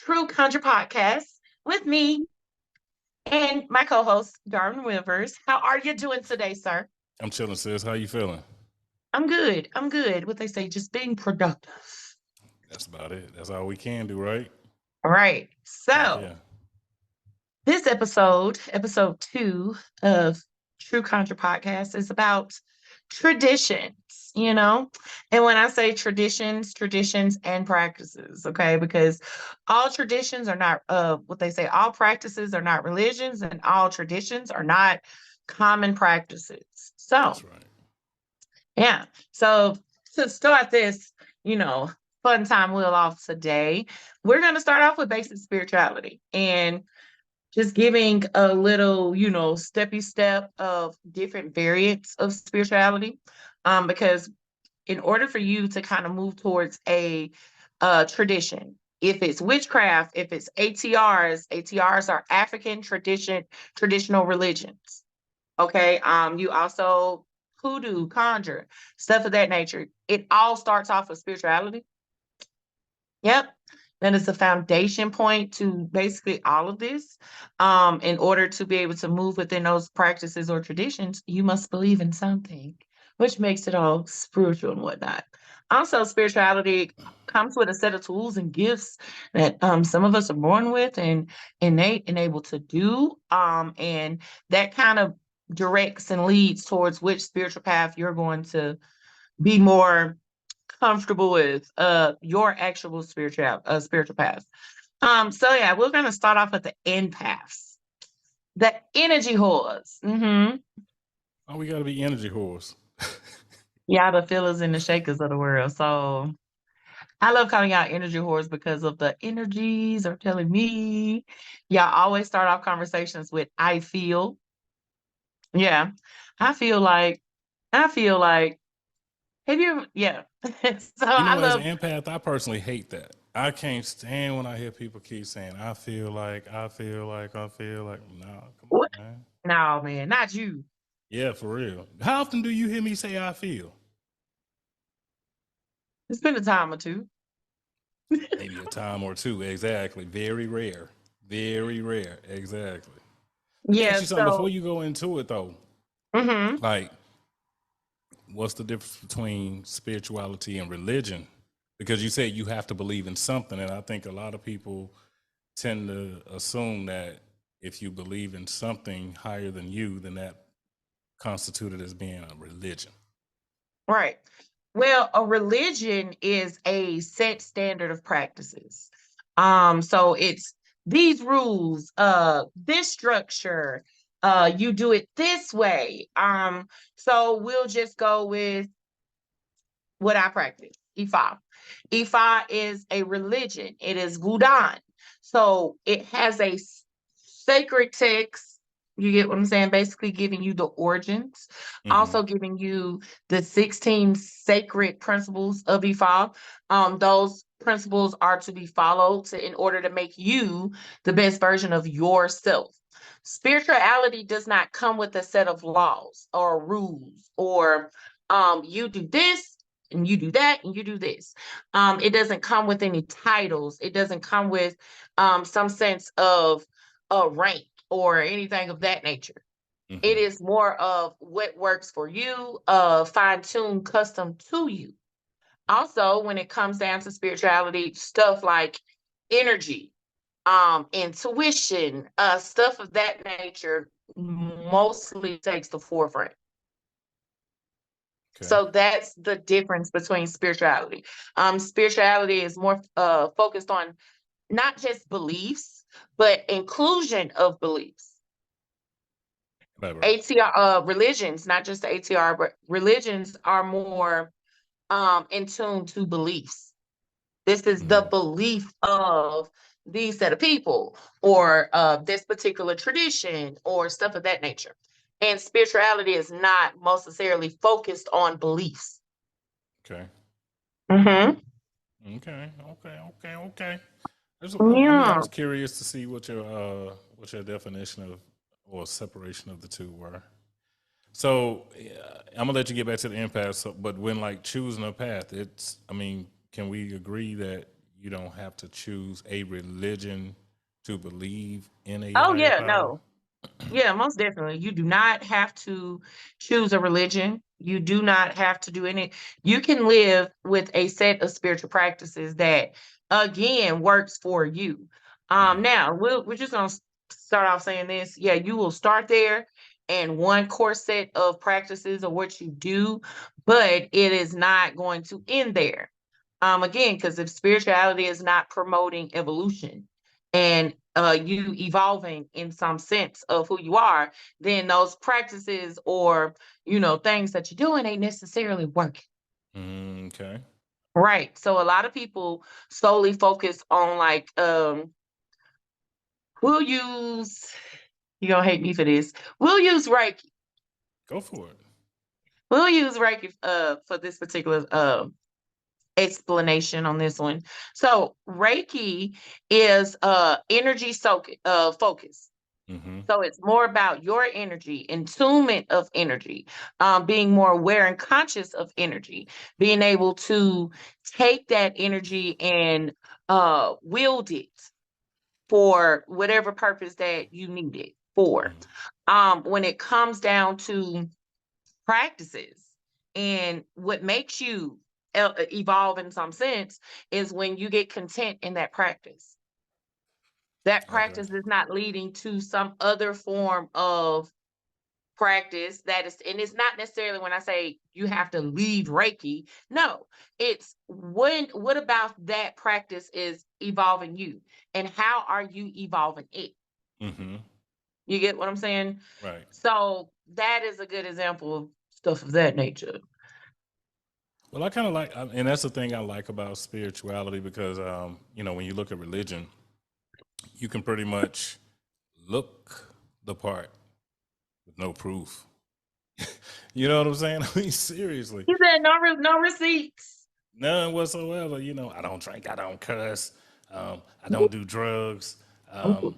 True Conjure Podcast with me and my co-host, Darwin Rivers. How are you doing today, sir? I'm chilling, sis. How you feeling? I'm good. I'm good. What they say, just being productive. That's about it. That's all we can do, right? All right. So Yeah. this episode 2 of True Conjure Podcast is about traditions. And when I say traditions and practices, okay, because all traditions are not what they say, all practices are not religions and all traditions are not common practices. So That's right. yeah. So to start this, you know, fun time wheel off today, we're gonna start off with basic spirituality and just giving a little, steppy step of different variants of spirituality. Because in order for you to kind of move towards a tradition, if it's witchcraft, if it's ATRs are African traditional religions. Okay. You also hoodoo, conjure, stuff of that nature. It all starts off with spirituality. Yep. That is the foundation point to basically all of this. In order to be able to move within those practices or traditions, you must believe in something, which makes it all spiritual and whatnot. Also, spirituality comes with a set of tools and gifts that some of us are born with and innate and able to do. And that kind of directs and leads towards which spiritual path you're going to be more comfortable with your actual spiritual path. So yeah, we're gonna start off with the empaths, the energy whores. Oh, we gotta be energy whores. Yeah, the fillers and the shakers of the world. So I love calling out energy whores because of the energies are telling me. Yeah, I always start off conversations with I feel. Yeah. I feel like I feel like have you ever yeah. So You I know, as an love empath, I personally hate that. I can't stand when I hear people keep saying, I feel like, I feel like, I feel like. No, come what? on, man. No, man, not you. Yeah, for real. How often do you hear me say I feel? It's been a time or two. Maybe a time or two. Exactly. Very rare. Very rare. Exactly. Let me ask Yeah, you something before so you go into it, though. mhm. Like, what's the difference between spirituality and religion? Because you said you have to believe in something, and I think a lot of people tend to assume that if you believe in something higher than you, then that constituted as being a religion. Right. Well, a religion is a set standard of practices. So it's these rules, this structure, you do it this way. So we'll just go with what I practice, Ifa. Ifa is a religion. It is Wudan. So it has a sacred text. You get what I'm saying? Basically giving you the origins, Mm-hmm. also giving you the 16 sacred principles of Ifa. Those principles are to be followed in order to make you the best version of yourself. Spirituality does not come with a set of laws or rules or you do this and you do that and you do this. It doesn't come with any titles. It doesn't come with some sense of a rank or anything of that nature. It Mm-hmm. is more of what works for you, fine-tuned, custom to you. Also, when it comes down to spirituality, stuff like energy, intuition, stuff of that nature mostly takes the forefront. Okay. So that's the difference between spirituality. Spirituality is more focused on not just beliefs, but inclusion of beliefs. Right, right. ATR religions, not just the ATR, but religions are more in tune to beliefs. This is the Mm-hmm. belief of these set of people or this particular tradition or stuff of that nature. And spirituality is not most necessarily focused on beliefs. Okay. Mm-hmm. Okay. Okay. Okay. Okay. I Yeah. was curious to see what your definition of or separation of the two were. So I'm gonna let you get back to the impasse. So, but when like choosing a path, can we agree that you don't have to choose a religion to believe in a Oh higher yeah, power? no. Yeah, most definitely. You do not have to choose a religion. You do not have to do any. You can live with a set of spiritual practices that, again, works for you. Mhm. Now we're just gonna start off saying this. Yeah, you will start there, and one core set of practices of what you do, but it is not going to end there. Again, because if spirituality is not promoting evolution and you evolving in some sense of who you are, then those practices or things that you're doing ain't necessarily working. Okay. Right. So a lot of people solely focus on like we'll use you're gonna hate me for this. We'll use Reiki. Go for it. We'll use Reiki for this particular explanation on this one. So Reiki is energy focus. Mhm. So it's more about your energy, attunement of energy, being more aware and conscious of energy, being able to take that energy and wield it for whatever purpose that you need it for. Mhm. When it comes down to practices and what makes you evolve in some sense is when you get content in that practice. That Okay. practice is not leading to some other form of practice that is, and it's not necessarily when I say you have to leave Reiki. No, it's what about that practice is evolving you and how are you evolving it? Mhm. You get what I'm saying? Right. So that is a good example of stuff of that nature. Well, I kind of like, and that's the thing I like about spirituality because, when you look at religion, you can pretty much look the part with no proof. You know what I'm saying? I mean, seriously, You said no receipts. none whatsoever. I don't drink, I don't cuss, I don't do drugs. Ooh,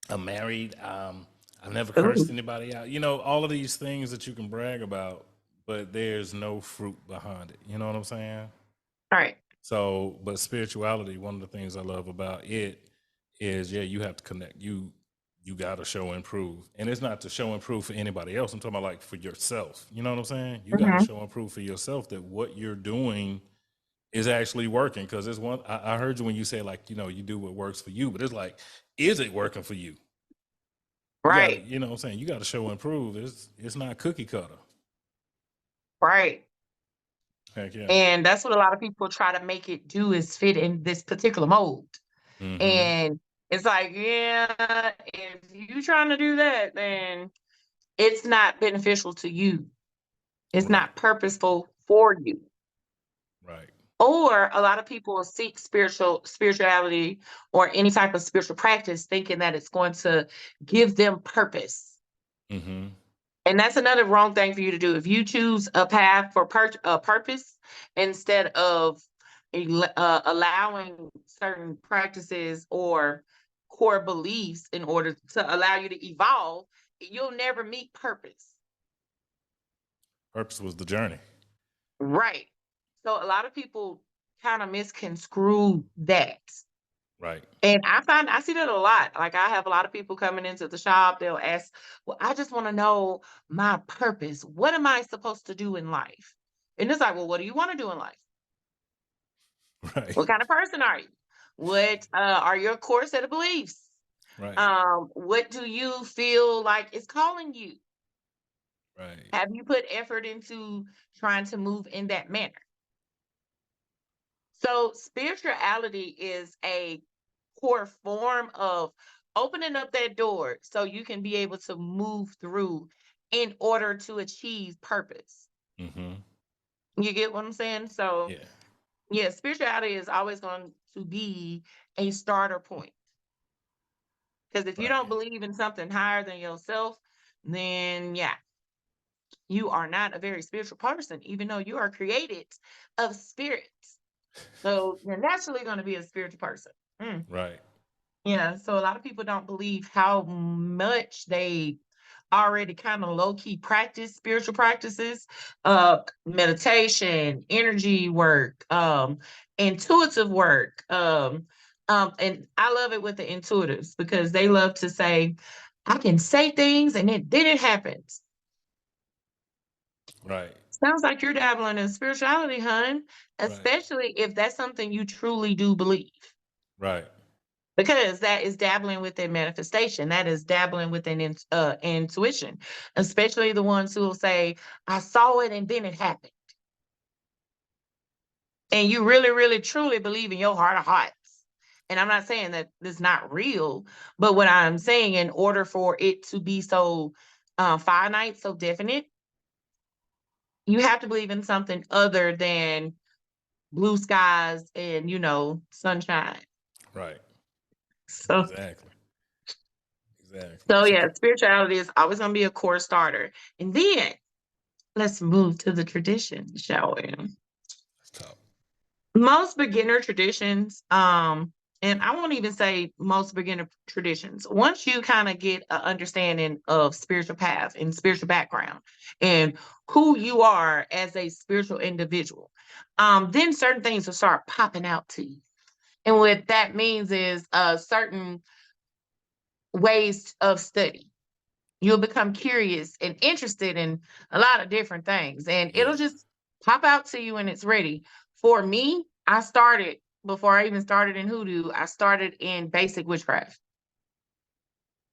I'm married. I've never cursed ooh. anybody out. All of these things that you can brag about, but there's no fruit behind it. You know what I'm saying? All right. So, but spirituality, one of the things I love about it is, yeah, you have to connect. You got to show and prove, and it's not to show and prove for anybody else. I'm talking about like for yourself. You know what I'm saying? You got to Mhm. show and prove for yourself that what you're doing is actually working. Because it's one. I heard you when you say like, you do what works for you, but it's like, is it working for you? You got to, Right. you know what I'm saying? You got to show and prove. It's not cookie cutter. Right. Heck yeah. And that's what a lot of people try to make it do is fit in this particular mold. Mm-hmm. And it's like, yeah, if you trying to do that, then it's not beneficial to you. It's Right. not purposeful for you. Right. Or a lot of people seek spirituality or any type of spiritual practice thinking that it's going to give them purpose. Mm-hmm. And that's another wrong thing for you to do. If you choose a path for purpose instead of allowing certain practices or core beliefs in order to allow you to evolve, you'll never meet purpose. Purpose was the journey. Right. So a lot of people kind of misconstrue that. Right. And I see that a lot. Like I have a lot of people coming into the shop, they'll ask, "Well, I just want to know my purpose. What am I supposed to do in life?" And it's like, "Well, what do you want to do in life? Right. What kind of person are you? What are your core set of beliefs? Right. What do you feel like is calling you? Right. Have you put effort into trying to move in that manner?" So spirituality is a core form of opening up that door so you can be able to move through in order to achieve purpose. Mm-hmm. You get what I'm saying? So, Yeah. yeah, spirituality is always going to be a starter point. Because if you Right. don't believe in something higher than yourself, then yeah, you are not a very spiritual person, even though you are created of spirit. So you're naturally going to be a spiritual person. Mm. Right. Yeah, so a lot of people don't believe how much they already kind of low-key practice spiritual practices, meditation, energy work, intuitive work. And I love it with the intuitives because they love to say, I can say things and then it happens. Right. Sounds like you're dabbling in spirituality, hun, Right. especially if that's something you truly do believe. Right. Because that is dabbling within manifestation. That is dabbling within intuition, especially the ones who will say, I saw it and then it happened. And you really, really, truly believe in your heart of hearts. And I'm not saying that it's not real, but what I'm saying, in order for it to be so finite, so definite, you have to believe in something other than blue skies and, sunshine. Right. So, Exactly. Exactly. so yeah, spirituality is always going to be a core starter. And then let's move to the tradition, shall we? Let's talk. Most beginner traditions, and I won't even say most beginner traditions. Once you kind of get an understanding of spiritual path and spiritual background and who you are as a spiritual individual, then certain things will start popping out to you. And what that means is certain ways of study. You'll become curious and interested in a lot of different things, and it'll Yes. just pop out to you when it's ready. For me, I started before I even started in hoodoo, I started in basic witchcraft.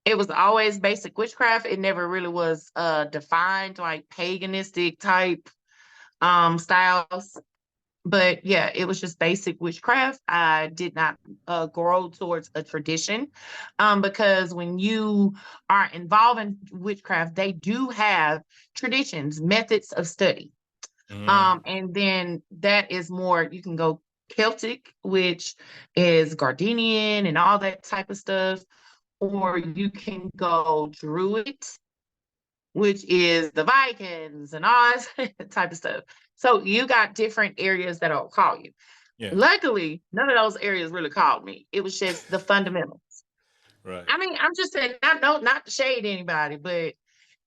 It was always basic witchcraft. It never really was defined like paganistic type styles. But yeah, it was just basic witchcraft. I did not grow towards a tradition because when you are involved in witchcraft, they do have traditions, methods of study. Mhm. And then that is more, you can go Celtic, which is Gardenian and all that type of stuff, or you can go Druid, which is the Vikings and all that type of stuff. So you got different areas that'll call you. Yeah. Luckily, none of those areas really called me. It was just the fundamentals. Right. I mean, I'm just saying, not to shade anybody, but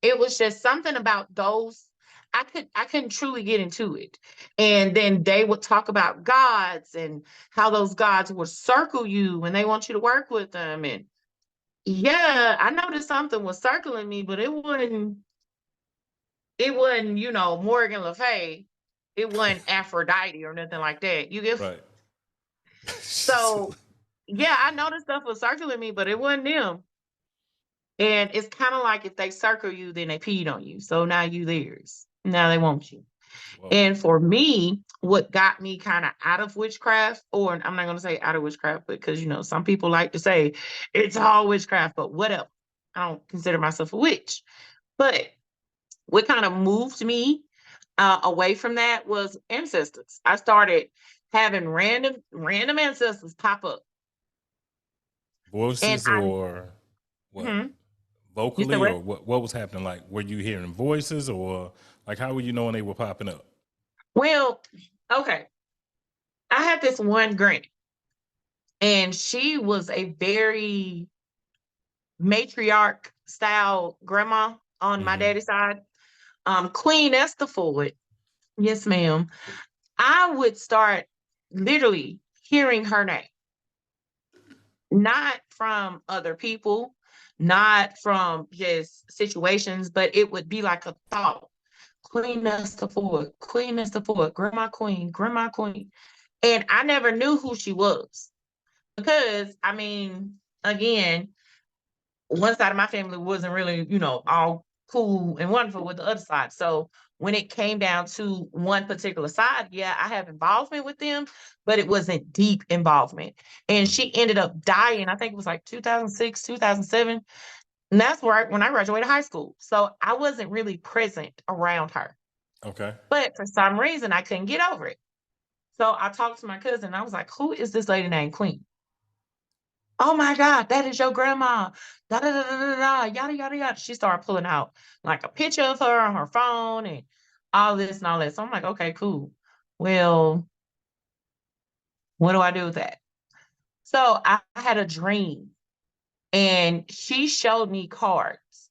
it was just something about those. I couldn't truly get into it. And then they would talk about gods and how those gods would circle you when they want you to work with them. And yeah, I noticed something was circling me, but it wasn't, Morgan Le Fay. It wasn't Aphrodite or nothing like that. You get Right. so yeah, I noticed stuff was circling me, but it wasn't them. And it's kind of like if they circle you, then they peed on you. So now you theirs. Now they want you. Whoa. And for me, what got me kind of out of witchcraft, or I'm not going to say out of witchcraft, because some people like to say it's all witchcraft, but whatever. I don't consider myself a witch. But what kind of moved me away from that was ancestors. I started having random ancestors pop up, and Voices or what? mhm. You said Vocally what? or what was happening? Like, were you hearing voices or like how were you knowing they were popping up? Well, okay. I had this one granny, and she was a very matriarch style grandma on my Hmm. daddy's side. Queen Esther Ford. Yes, ma'am. I would start literally hearing her name, not from other people, not from just situations, but it would be like a thought. Queen Esther Ford, Queen Esther Ford, Grandma Queen, Grandma Queen. And I never knew who she was because, I mean, again, one side of my family wasn't really, all cool and wonderful with the other side. So when it came down to one particular side, yeah, I have involvement with them, but it wasn't deep involvement. And she ended up dying, I think it was like 2006, 2007. And that's when I graduated high school. So I wasn't really present around her. Okay. But for some reason, I couldn't get over it. So I talked to my cousin. I was like, who is this lady named Queen? Oh my God, that is your grandma. Da, da, da, da, da, da, yada, yada, yada. She started pulling out like a picture of her on her phone and all this and all that. So I'm like, okay, cool. Well, what do I do with that? So I had a dream and she showed me cards.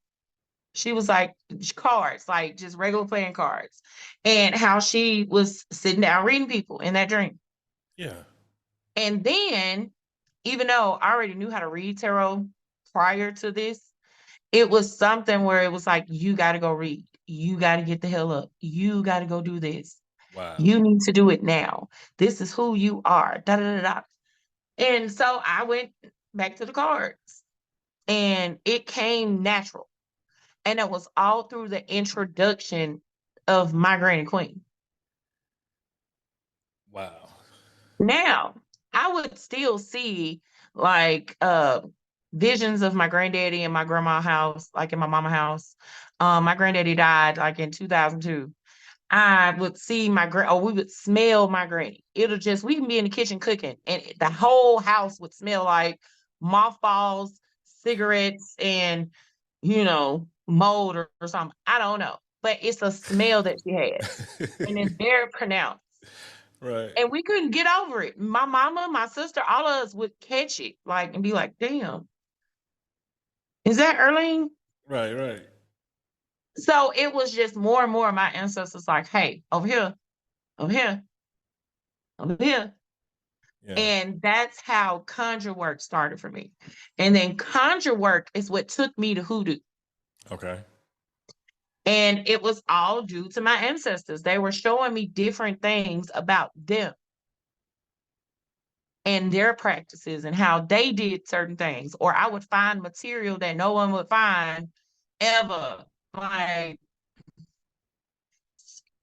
She was like cards, like just regular playing cards, and how she was sitting down reading people in that dream. Yeah. And then, even though I already knew how to read tarot prior to this, it was something where it was like, you got to go read. You got to get the hell up. You got to go do this. Wow. You need to do it now. This is who you are. Da da da da. And so I went back to the cards, and it came natural. And it was all through the introduction of my granny queen. Wow. Now, I would still see like visions of my granddaddy in my grandma's house, like in my mama's house. My granddaddy died like in 2002. I would see or we would smell my granny. We can be in the kitchen cooking, and the whole house would smell like mothballs, cigarettes, and, mold or something. I don't know. But it's a smell that she has, and it's very pronounced. Right. And we couldn't get over it. My mama, my sister, all of us would catch it, like, and be like, damn, is that Erling? Right, right. So it was just more and more of my ancestors like, hey, over here, over here, over here. Yeah. And that's how conjure work started for me. And then conjure work is what took me to hoodoo. Okay. And it was all due to my ancestors. They were showing me different things about them and their practices and how they did certain things. Or I would find material that no one would find ever. Like,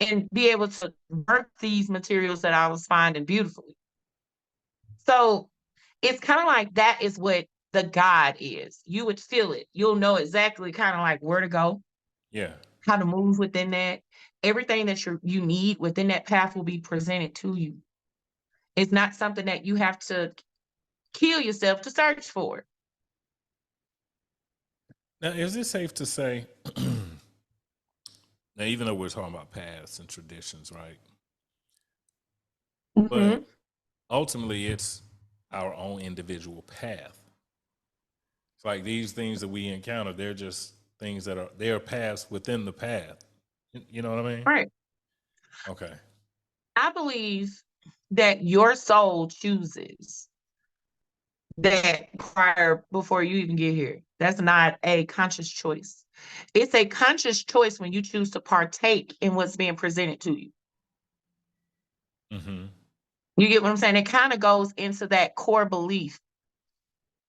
and be able to work these materials that I was finding beautifully. So it's kind of like that is what the God is. You would feel it. You'll know exactly kind of like where to go, Yeah. how to move within that. Everything that you need within that path will be presented to you. It's not something that you have to kill yourself to search for. Now, is it safe to say, now, even though we're talking about paths and traditions, right? Mm-hmm. But ultimately, it's our own individual path. It's like these things that we encounter, they're just things they're paths within the path. You know what I mean? Right. Okay. I believe that your soul chooses that before you even get here. That's not a conscious choice. It's a conscious choice when you choose to partake in what's being presented to you. Mm-hmm. You get what I'm saying? It kind of goes into that core belief.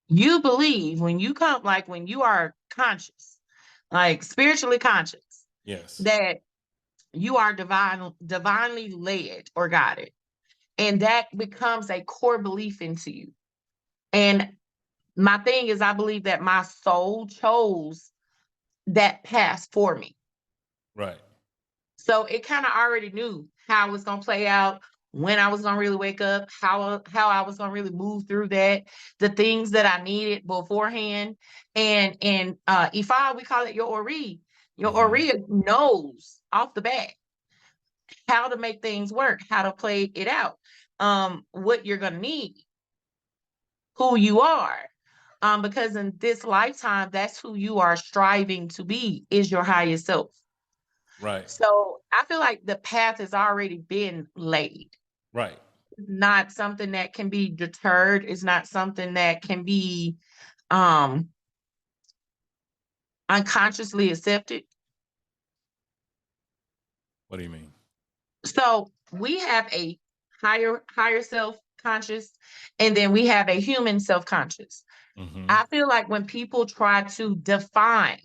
You believe when you come, like when you are conscious, like spiritually conscious, Yes. that you are divinely led or guided. And that becomes a core belief into you. And my thing is, I believe that my soul chose that path for me. Right. So it kind of already knew how it was going to play out, when I was going to really wake up, how I was going to really move through that, the things that I needed beforehand. And Ifa, we call it your Ori. Your Ori knows off the bat how to make things work, how to play it out, what you're going to need, who you are. Because in this lifetime, that's who you are striving to be, is your highest self. Right. So I feel like the path has already been laid. Right. It's not something that can be deterred. It's not something that can be unconsciously accepted. What do you mean? So we have a higher self conscious, and then we have a human self conscious. Mm-hmm. I feel like when people try to define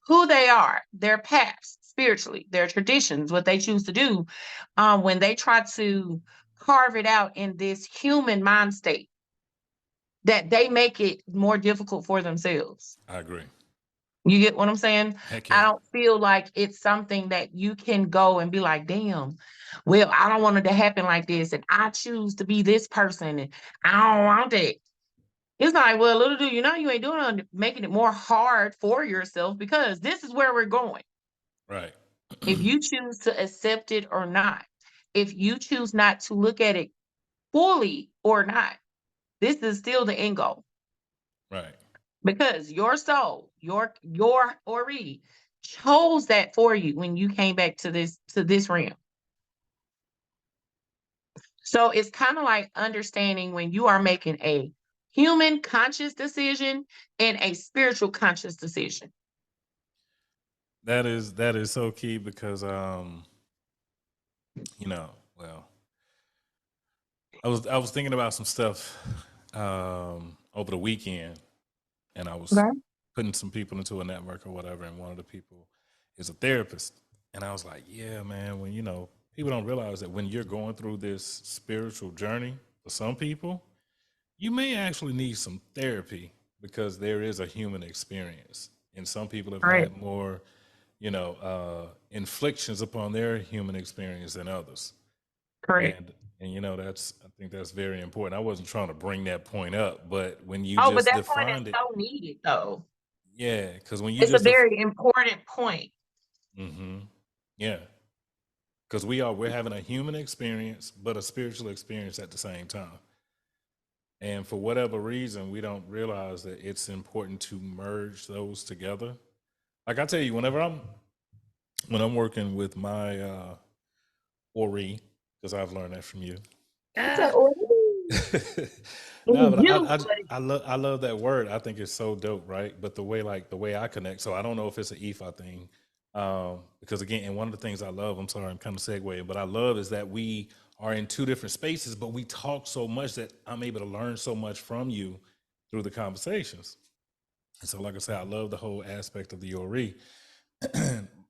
who they are, their paths spiritually, their traditions, what they choose to do, when they try to carve it out in this human mind state, that they make it more difficult for themselves. I agree. You get what I'm saying? Heck I yeah. don't feel like it's something that you can go and be like, damn, well, I don't want it to happen like this, and I choose to be this person, and I don't want it. It's like, well, little do you know, you ain't doing it, making it more hard for yourself, because this is where we're going. Right. If you choose to accept it or not, if you choose not to look at it fully or not, this is still the end goal. Right. because your soul, your Ori chose that for you when you came back to this realm. So it's kind of like understanding when you are making a human conscious decision and a spiritual conscious decision. That is so key because well, I was thinking about some stuff over the weekend, and I was Okay. putting some people into a network or whatever, and one of the people is a therapist, and I was like, yeah, man, when people don't realize that when you're going through this spiritual journey, for some people, you may actually need some therapy because there is a human experience, and some people have Right. had more inflictions upon their human experience than others. Correct. And that's, I think that's very important. I wasn't trying to bring that point up, but when you Oh, but just that point is defined it, so needed, though. yeah, because when you It's a just very important point. hmm yeah, because we're having a human experience but a spiritual experience at the same time, and for whatever reason we don't realize that it's important to merge those together. Like I tell you, when I'm working with my Ori, because I've learned that from you. It's a, ooh, No, it's but you, buddy. I love that word. I think it's so dope, right? But the way I connect, so I don't know if it's an EFI thing, because again, and one of the things I love, I'm sorry, I'm kind of segueing, but I love is that we are in two different spaces, but we talk so much that I'm able to learn so much from you through the conversations. And so, like I said, I love the whole aspect of the Ori.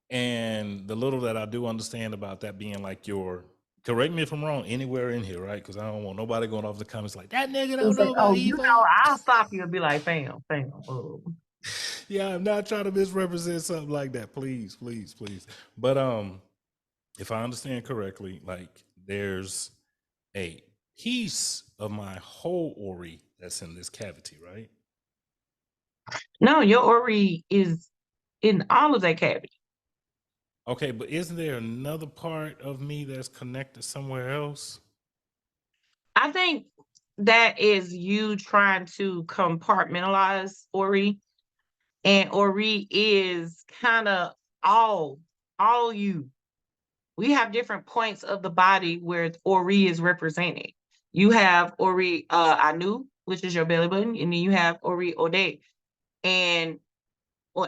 And the little that I do understand about that being like your, correct me if I'm wrong, anywhere in here, right? Because I don't want nobody going off the comments like that nigga don't It's like, know about oh, Eva. I'll stop you and be like, fam. Oh. Yeah, I'm not trying to misrepresent something like that. Please, please, please. But if I understand correctly, like there's a piece of my whole Ori that's in this cavity, right? No, your Ori is in all of that cavity. Okay, but isn't there another part of me that's connected somewhere else? I think that is you trying to compartmentalize Ori, and Ori is kind of all all you. We have different points of the body where Ori is represented. You have Ori Anu, which is your belly button, and then you have Ori Ode. And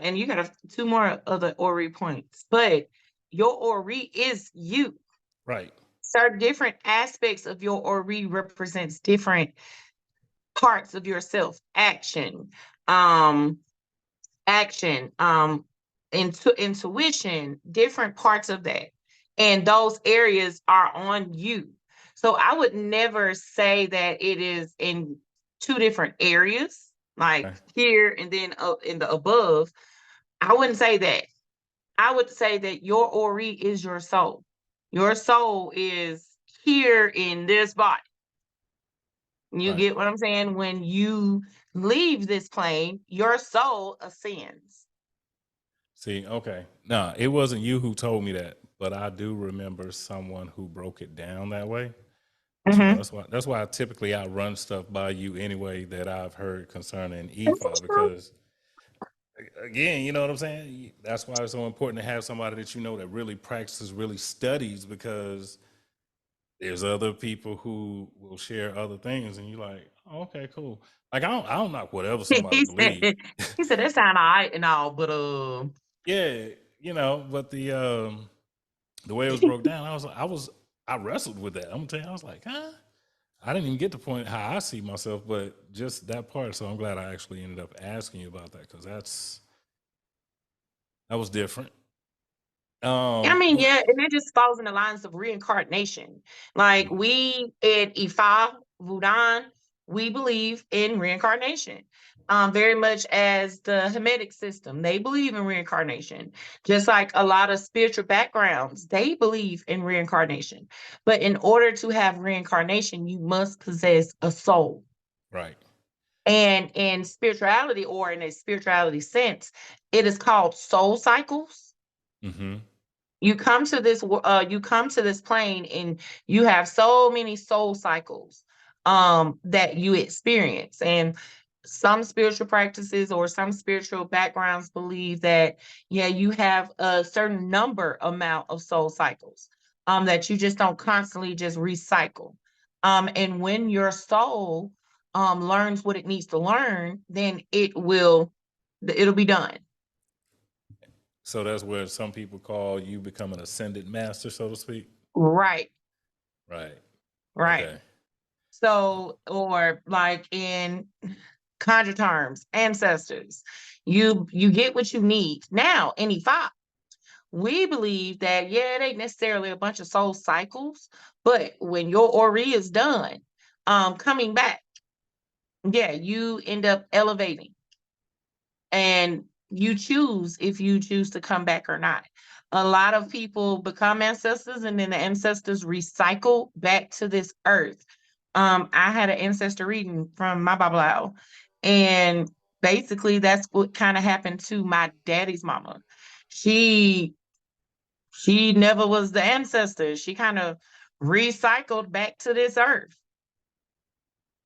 and you got two more other Ori points. But your Ori is you. Right. Certain different aspects of your Ori represents different parts of yourself. Um, action, intuition, different parts of that. And those areas are on you. So I would never say that it is in two different areas, like Okay. here and then in the above. I wouldn't say that. I would say that your Ori is your soul. Your soul is here in this body. You Right. get what I'm saying? When you leave this plane, your soul ascends. See, okay. No, it wasn't you who told me that, but I do remember someone who broke it down that way. But Mhm. that's why I typically I run stuff by you anyway that I've heard concerning Is EFI, it true? because again, you know what I'm saying? That's why it's so important to have somebody that that really practices, really studies, because there's other people who will share other things and you're like, oh, okay, cool. Like I don't knock whatever somebody He said believes. he said that sound all right and all, but Yeah, but the way it was broke down, I wrestled with that. I'm gonna tell you, I was like, huh? I didn't even get the point how I see myself, but just that part. So I'm glad I actually ended up asking you about that, because that was different. I mean, But yeah, and it just falls in the lines of reincarnation. Like mm, we in Ifa, Vudan, we believe in reincarnation. Very much as the Hamitic system, they believe in reincarnation. Just like a lot of spiritual backgrounds, they believe in reincarnation. But in order to have reincarnation, you must possess a soul. right. And in spirituality, or in a spirituality sense, it is called soul cycles. Mm-hmm. You come to this plane and you have so many soul cycles that you experience. And some spiritual practices or some spiritual backgrounds believe that, yeah, you have a certain number amount of soul cycles, that you just don't constantly just recycle. And when your soul learns what it needs to learn, then it'll be done. So that's where some people call you become an ascended master, so to speak. Right, Right. right. Okay. So, or like in conjure terms, ancestors, you get what you need. Now, in E5, we believe that, yeah, it ain't necessarily a bunch of soul cycles, but when your Ori is done, coming back, yeah, you end up elevating, and you choose if you choose to come back or not. A lot of people become ancestors and then the ancestors recycle back to this earth. I had an ancestor reading from my Bible, and basically that's what kind of happened to my daddy's mama. She she never was the ancestor. She kind of recycled back to this earth.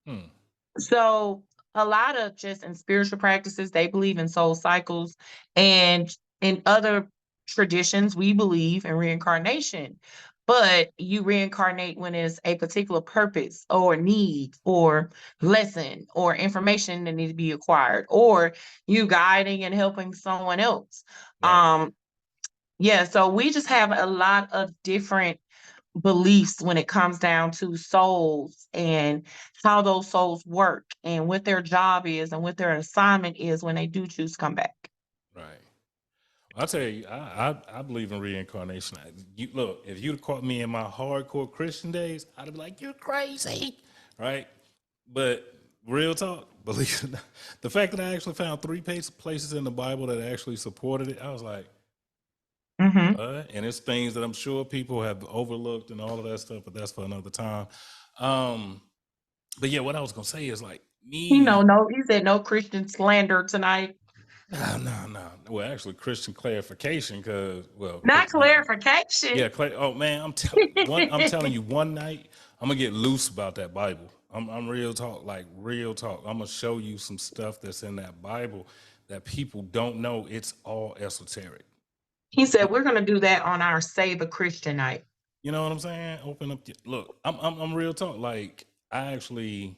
Hmm. So a lot of just in spiritual practices, they believe in soul cycles, and in other traditions, we believe in reincarnation. But you reincarnate when it's a particular purpose or need or lesson or information that needs to be acquired, or you guiding and helping someone else. Right. Yeah, so we just have a lot of different beliefs when it comes down to souls and how those souls work and what their job is and what their assignment is when they do choose to come back. Right. I'll tell you, I believe in reincarnation. You look, if you'd caught me in my hardcore Christian days, I'd be like, "You're crazy," right? But real talk, believe it or not, the fact that I actually found three places in the Bible that actually supported it, I was like, Hmm. and it's things that I'm sure people have overlooked and all of that stuff, but that's for another time. Um, but yeah, what I was gonna say is like me. No, he said no Christian slander tonight. No. Well, actually, Christian clarification, because Not clarification. yeah, oh man, I'm telling you, I'm telling you, one night I'm gonna get loose about that Bible. I'm real talk, like real talk. I'm gonna show you some stuff that's in that Bible that people don't know. It's all esoteric. He said we're going to do that on our Save a Christian night. You know what I'm saying? Open up. Look, I'm real talk. Like I actually,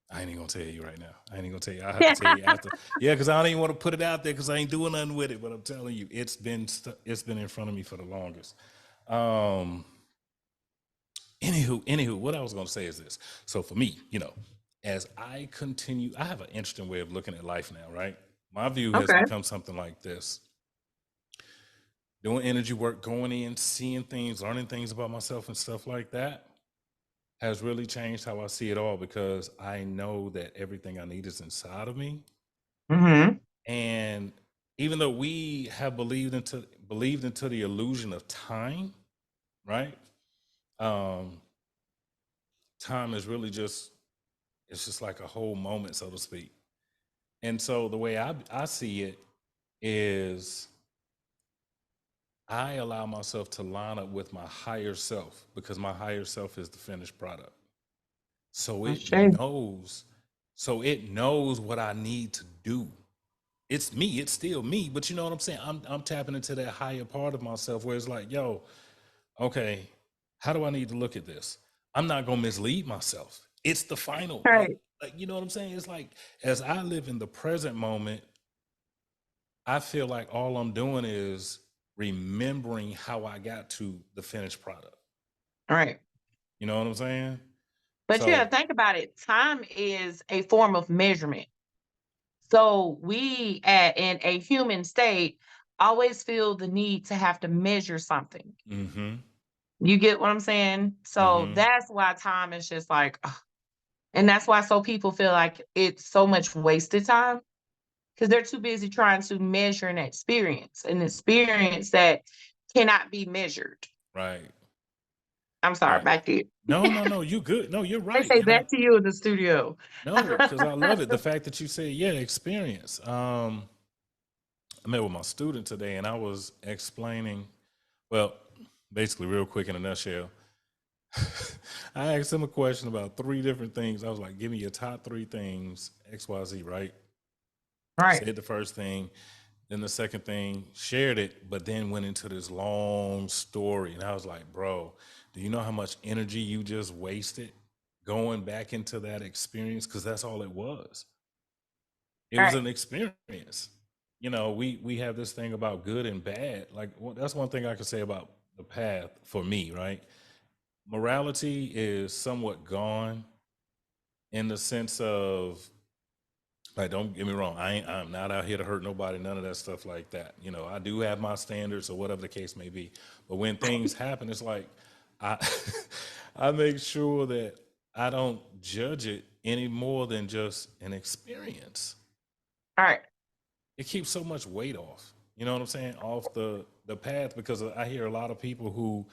I ain't even gonna tell you right now. I ain't even gonna tell you. I have to tell you after. Yeah, because I don't even want to put it out there because I ain't doing nothing with it. But I'm telling you, it's been in front of me for the longest. Anywho, what I was gonna say is this. So for me, as I continue, I have an interesting way of looking at life now, right? My view has Okay. become something like this. Doing energy work, going in, seeing things, learning things about myself and stuff like that has really changed how I see it all because I know that everything I need is inside of me. Hmm. And even though we have believed into the illusion of time, right? Um, time is really just it's just like a whole moment, so to speak. And so the way I see it is I allow myself to line up with my higher self because my higher self is the finished product. So That's it true. knows, so it knows what I need to do. It's me, it's still me, but you know what I'm saying? I'm tapping into that higher part of myself where it's like, yo, okay, how do I need to look at this? I'm not gonna mislead myself. It's the final. Like, Right. like you know what I'm saying? It's like as I live in the present moment, I feel like all I'm doing is remembering how I got to the finished product. Right. You know what I'm saying? But yeah, So, think about it. Time is a form of measurement. So we in a human state always feel the need to have to measure something. mm-hmm, You get what I'm saying? So mm-hmm, that's why time is just like, ugh. And that's why so people feel like it's so much wasted time because they're too busy trying to measure an experience that cannot be measured. right, I'm sorry, right. back to you. No, you good. No, you're They right. say And I back to you in the studio. no, because I love it. The fact that you say, yeah, experience. I met with my student today and I was explaining, well, basically real quick in a nutshell. I asked him a question about 3 different things. I was like, give me your top 3 things, XYZ, right? Right. Said the first thing, then the second thing, shared it, but then went into this long story. And I was like, bro, do you know how much energy you just wasted going back into that experience? Because that's all it was. It was Right. an experience. You know, we have this thing about good and bad. Like, that's one thing I could say about the path for me, right? Morality is somewhat gone in the sense of, like, don't get me wrong, I'm not out here to hurt nobody, none of that stuff like that. You know, I do have my standards or whatever the case may be. But when things happen, it's like I I make sure that I don't judge it any more than just an experience. All right. It keeps so much weight off. You know what I'm saying? Off the path, because I hear a lot of people who,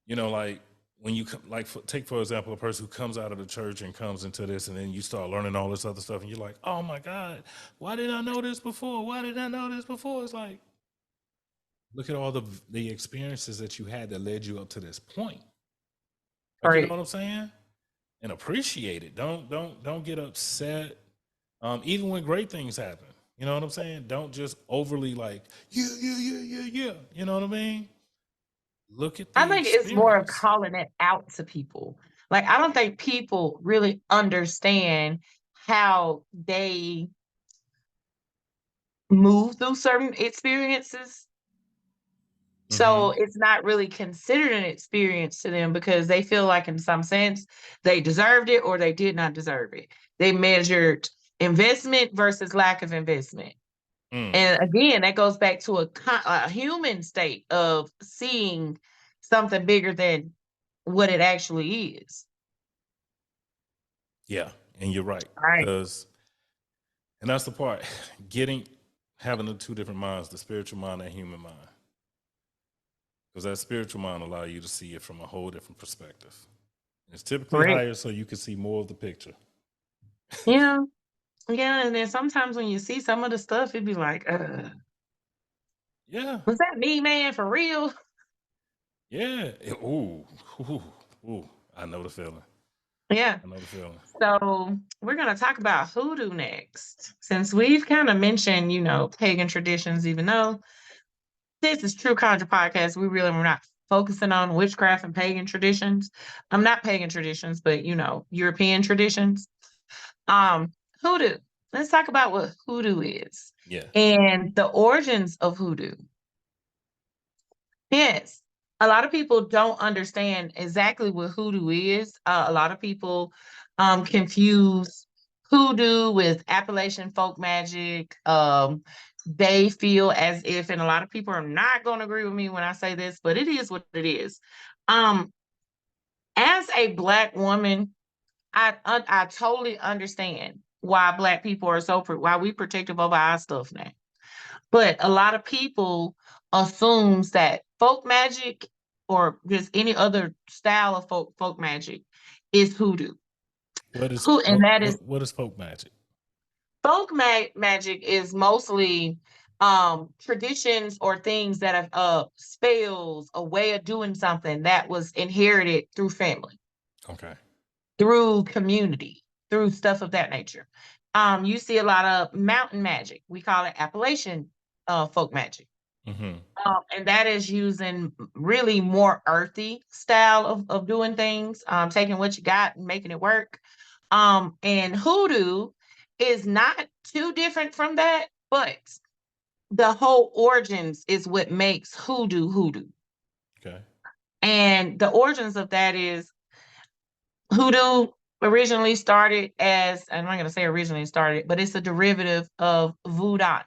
you know, like when you like take for example a person who comes out of the church and comes into this, and then you start learning all this other stuff, and you're like, oh my God, why didn't I know this before? Why didn't I know this before? It's like, look at all the experiences that you had that led you up to this point. Like, you know Right. what I'm saying? And appreciate it. Don't get upset. Even when great things happen. You know what I'm saying? Don't just overly like, yeah. You know what I mean? Look at I the think it's more of experience. calling it out to people. Like, I don't think people really understand how they move through certain experiences. So Mm-hmm. it's not really considered an experience to them because they feel like in some sense they deserved it or they did not deserve it. They measured investment versus lack of investment. Mm. And again, that goes back to a human state of seeing something bigger than what it actually is. Yeah, and you're right. Right. Because, and that's the part, having the 2 different minds, the spiritual mind and human mind. Because that spiritual mind allow you to see it from a whole different perspective. It's typically Correct. higher, so you can see more of the picture. Yeah. Yeah. And then sometimes when you see some of the stuff, it'd be like, Yeah, was that me, man, for real? yeah. Ooh. I know the feeling. Yeah. I know the feeling. So we're going to talk about hoodoo next. Since we've kind of mentioned, pagan traditions, even though this is True Conjure Podcast, we really were not focusing on witchcraft and pagan traditions. Not pagan traditions, but, European traditions. Um, Hoodoo. Let's talk about what hoodoo is Yeah. and the origins of hoodoo. Yes. A lot of people don't understand exactly what hoodoo is. A lot of people confuse hoodoo with Appalachian folk magic. They feel as if, and a lot of people are not going to agree with me when I say this, but it is what it is. Um, as a Black woman, I totally understand why Black people are why we protective of our stuff now. But a lot of people assumes that folk magic or just any other style of folk magic is hoodoo. And that is What is folk magic? magic is mostly traditions or things that have spells, a way of doing something that was inherited through family, Okay. through community, through stuff of that nature. You see a lot of mountain magic. We call it Appalachian folk magic. Mm-hmm. And that is using really more earthy style of doing things, taking what you got and making it work. And hoodoo is not too different from that, but the whole origins is what makes hoodoo hoodoo. Okay. And the origins of that is hoodoo originally started as, I'm not going to say originally started, but it's a derivative of voodoo.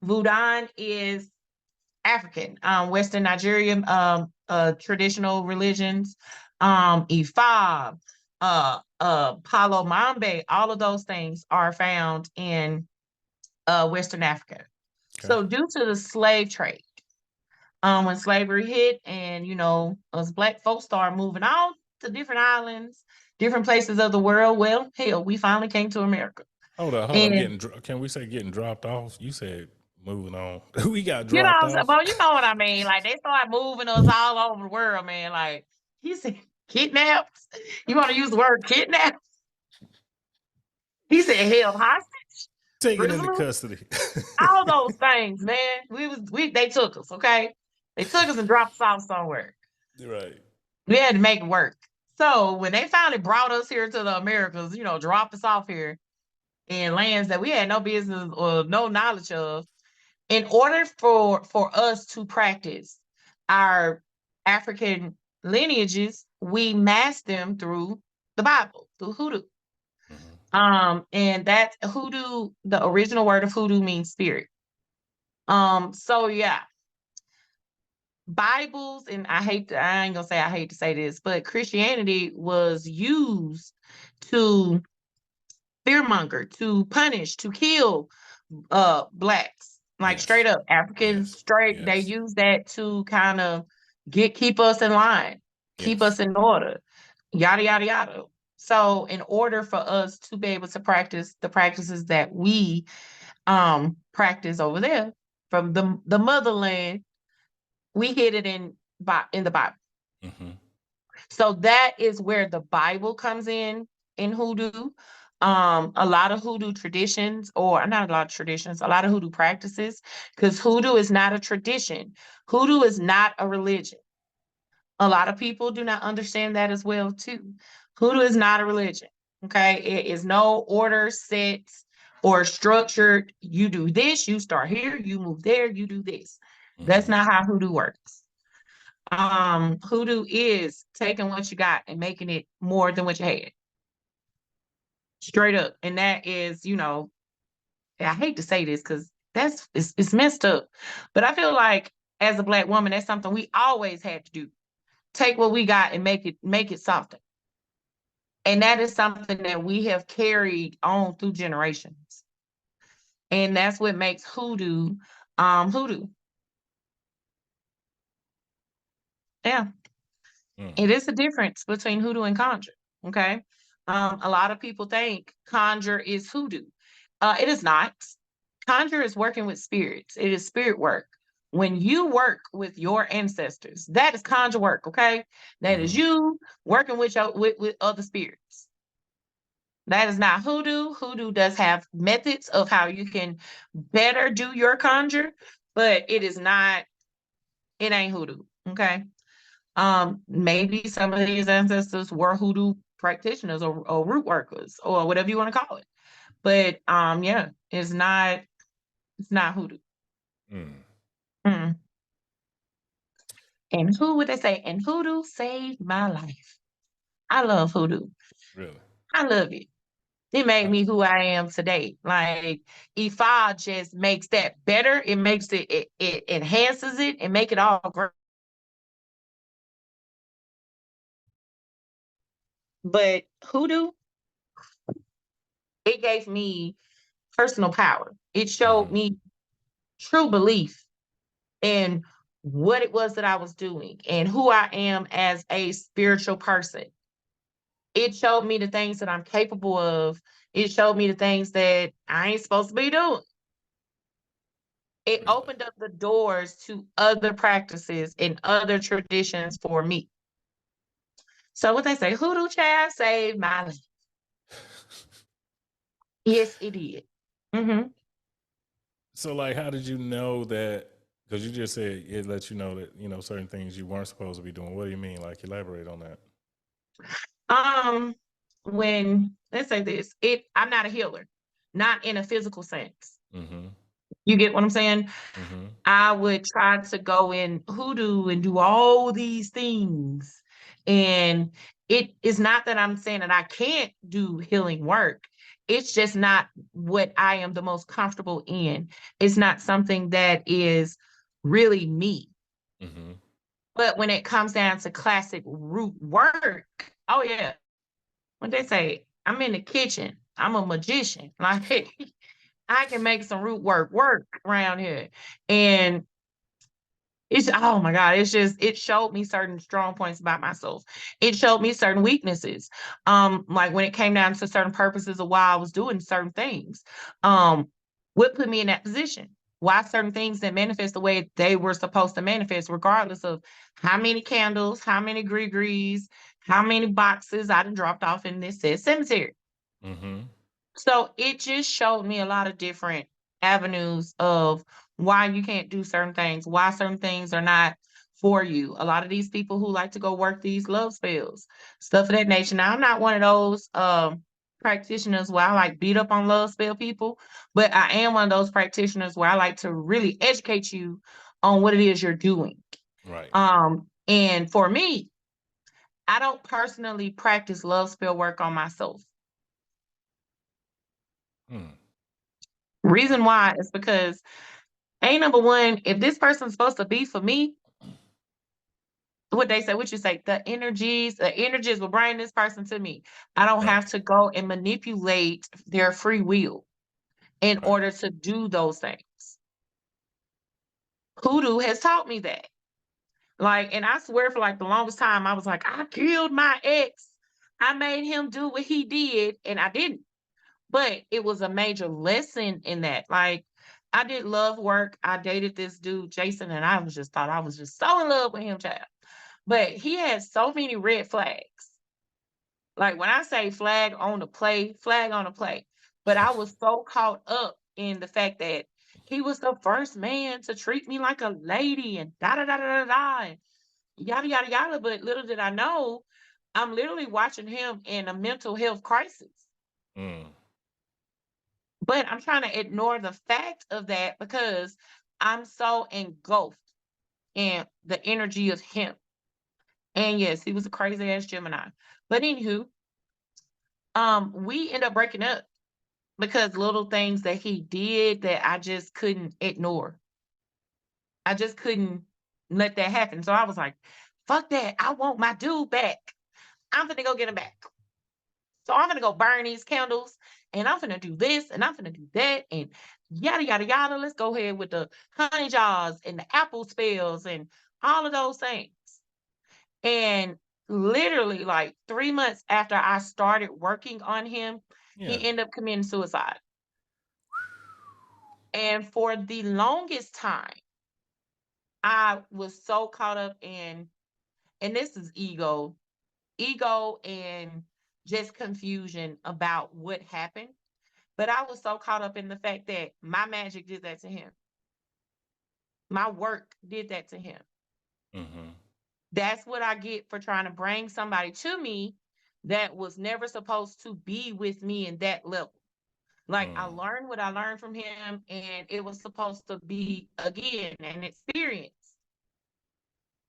Voodoo is African, Western Nigerian, traditional religions, Ifa, Palo Mambe, all of those things are found in Western Africa. Okay. So due to the slave trade, when slavery hit and, us Black folks started moving on to different islands, different places of the world, well, hell, we finally came to America. Hold up. And Can we say getting dropped off? You said moving on. We got you know dropped what I'm saying? off. Well, you know what I mean. Like, they started moving us all over the world, man. Like, he said, kidnapped. You want to use the word kidnapped? He said held hostage, Taken into prisoner, custody. all those things, man. They took us, okay? They took us and dropped us off somewhere. Right. We had to make it work. So when they finally brought us here to the Americas, dropped us off here in lands that we had no business or no knowledge of, in order for us to practice our African lineages, we masked them through the Bible, through hoodoo. And that hoodoo, the original word of hoodoo means spirit. So yeah, Bibles, and I ain't gonna say I hate to say this, but Christianity was used to fearmonger, to punish, to kill blacks, like straight up Africans, straight. They use that to kind of keep us in line, keep us in order, yada yada yada. So in order for us to be able to practice the practices that we practice over there from the motherland, we hid it in the Bible. So that is where the Bible comes in hoodoo. A lot of hoodoo traditions, or not a lot of traditions, a lot of hoodoo practices, because hoodoo is not a tradition. Hoodoo is not a religion. A lot of people do not understand that as well, too. Hoodoo is not a religion. Okay. It is no order set or structured. You do this, you start here, you move there, you do this. That's not how hoodoo works. Hoodoo is taking what you got and making it more than what you had. Straight up. And that is, I hate to say this because it's messed up. But I feel like as a Black woman, that's something we always had to do. Take what we got and make it something. And that is something that we have carried on through generations. And that's what makes hoodoo hoodoo. Yeah. It is a difference between hoodoo and conjure. Okay. A lot of people think conjure is hoodoo. It is not. Conjure is working with spirits. It is spirit work. When you work with your ancestors, that is conjure work. Okay. That is you working with other spirits. That is not hoodoo. Hoodoo does have methods of how you can better do your conjure, but it ain't hoodoo. Okay. Maybe some of these ancestors were hoodoo practitioners or root workers or whatever you want to call it. But yeah, it's not hoodoo. And who would they say? And hoodoo saved my life. I love hoodoo. Really? I love it. It made me who I am today. Like, Ifa just makes that better. It makes it enhances it and make it all great. But hoodoo, it gave me personal power. It showed me true belief in what it was that I was doing and who I am as a spiritual person. It showed me the things that I'm capable of. It showed me the things that I ain't supposed to be doing. It opened up the doors to other practices and other traditions for me. So what they say, hoodoo child saved my life. Yes, it did. So, like, how did you know that? Because you just said it lets you know that, certain things you weren't supposed to be doing. What do you mean? Like, elaborate on that. When, let's say this, I'm not a healer, not in a physical sense. You get what I'm saying? I would try to go in hoodoo and do all these things. And it is not that I'm saying that I can't do healing work. It's just not what I am the most comfortable in. It's not something that is really me. But when it comes down to classic root work, oh yeah. When they say, I'm in the kitchen, I'm a magician. Like, I can make some root work around here. And it's, oh my God, it showed me certain strong points about myself. It showed me certain weaknesses. Like when it came down to certain purposes of why I was doing certain things. What put me in that position? why certain things didn't manifest the way they were supposed to manifest, regardless of how many candles, how many gree-grees, how many boxes I done dropped off in this said cemetery. Mm-hmm. So it just showed me a lot of different avenues of why you can't do certain things, why certain things are not for you. A lot of these people who like to go work these love spells, stuff of that nature. Now, I'm not one of those practitioners where I like beat up on love spell people, but I am one of those practitioners where I like to really educate you on what it is you're doing. Right. And for me, I don't personally practice love spell work on myself. Hmm. Reason why is because number one, if this person's supposed to be for me, what they say, what you say, the energies will bring this person to me. I don't Right. have to go and manipulate their free will in Right. order to do those things. Hoodoo has taught me that. Like, and I swear for like the longest time, I was like, I killed my ex. I made him do what he did, and I didn't. But it was a major lesson in that. Like, I did love work. I dated this dude, Jason, and I was just thought I was just so in love with him, child. But he had so many red flags. Like when I say flag on the play, flag on the play. But I was so caught up in the fact that he was the first man to treat me like a lady and da da da da da da and yada yada yada. But little did I know, I'm literally watching him in a mental health crisis. Mm. But I'm trying to ignore the fact of that because I'm so engulfed in the energy of him. And yes, he was a crazy ass Gemini. But anywho, we end up breaking up because little things that he did that I just couldn't ignore. I just couldn't let that happen. So I was like, fuck that. I want my dude back. I'm gonna go get him back. So I'm gonna go burn these candles and I'm gonna do this and I'm gonna do that and yada yada yada. Let's go ahead with the honey jars and the apple spells and all of those things. And literally like 3 months after I started working on him, Yeah. he ended up committing suicide. And for the longest time, I was so caught up in, and this is ego and just confusion about what happened. But I was so caught up in the fact that my magic did that to him. My work did that to him. Mm-hmm. That's what I get for trying to bring somebody to me that was never supposed to be with me in that level. Like I Mm. learned what I learned from him, and it was supposed to be again an experience.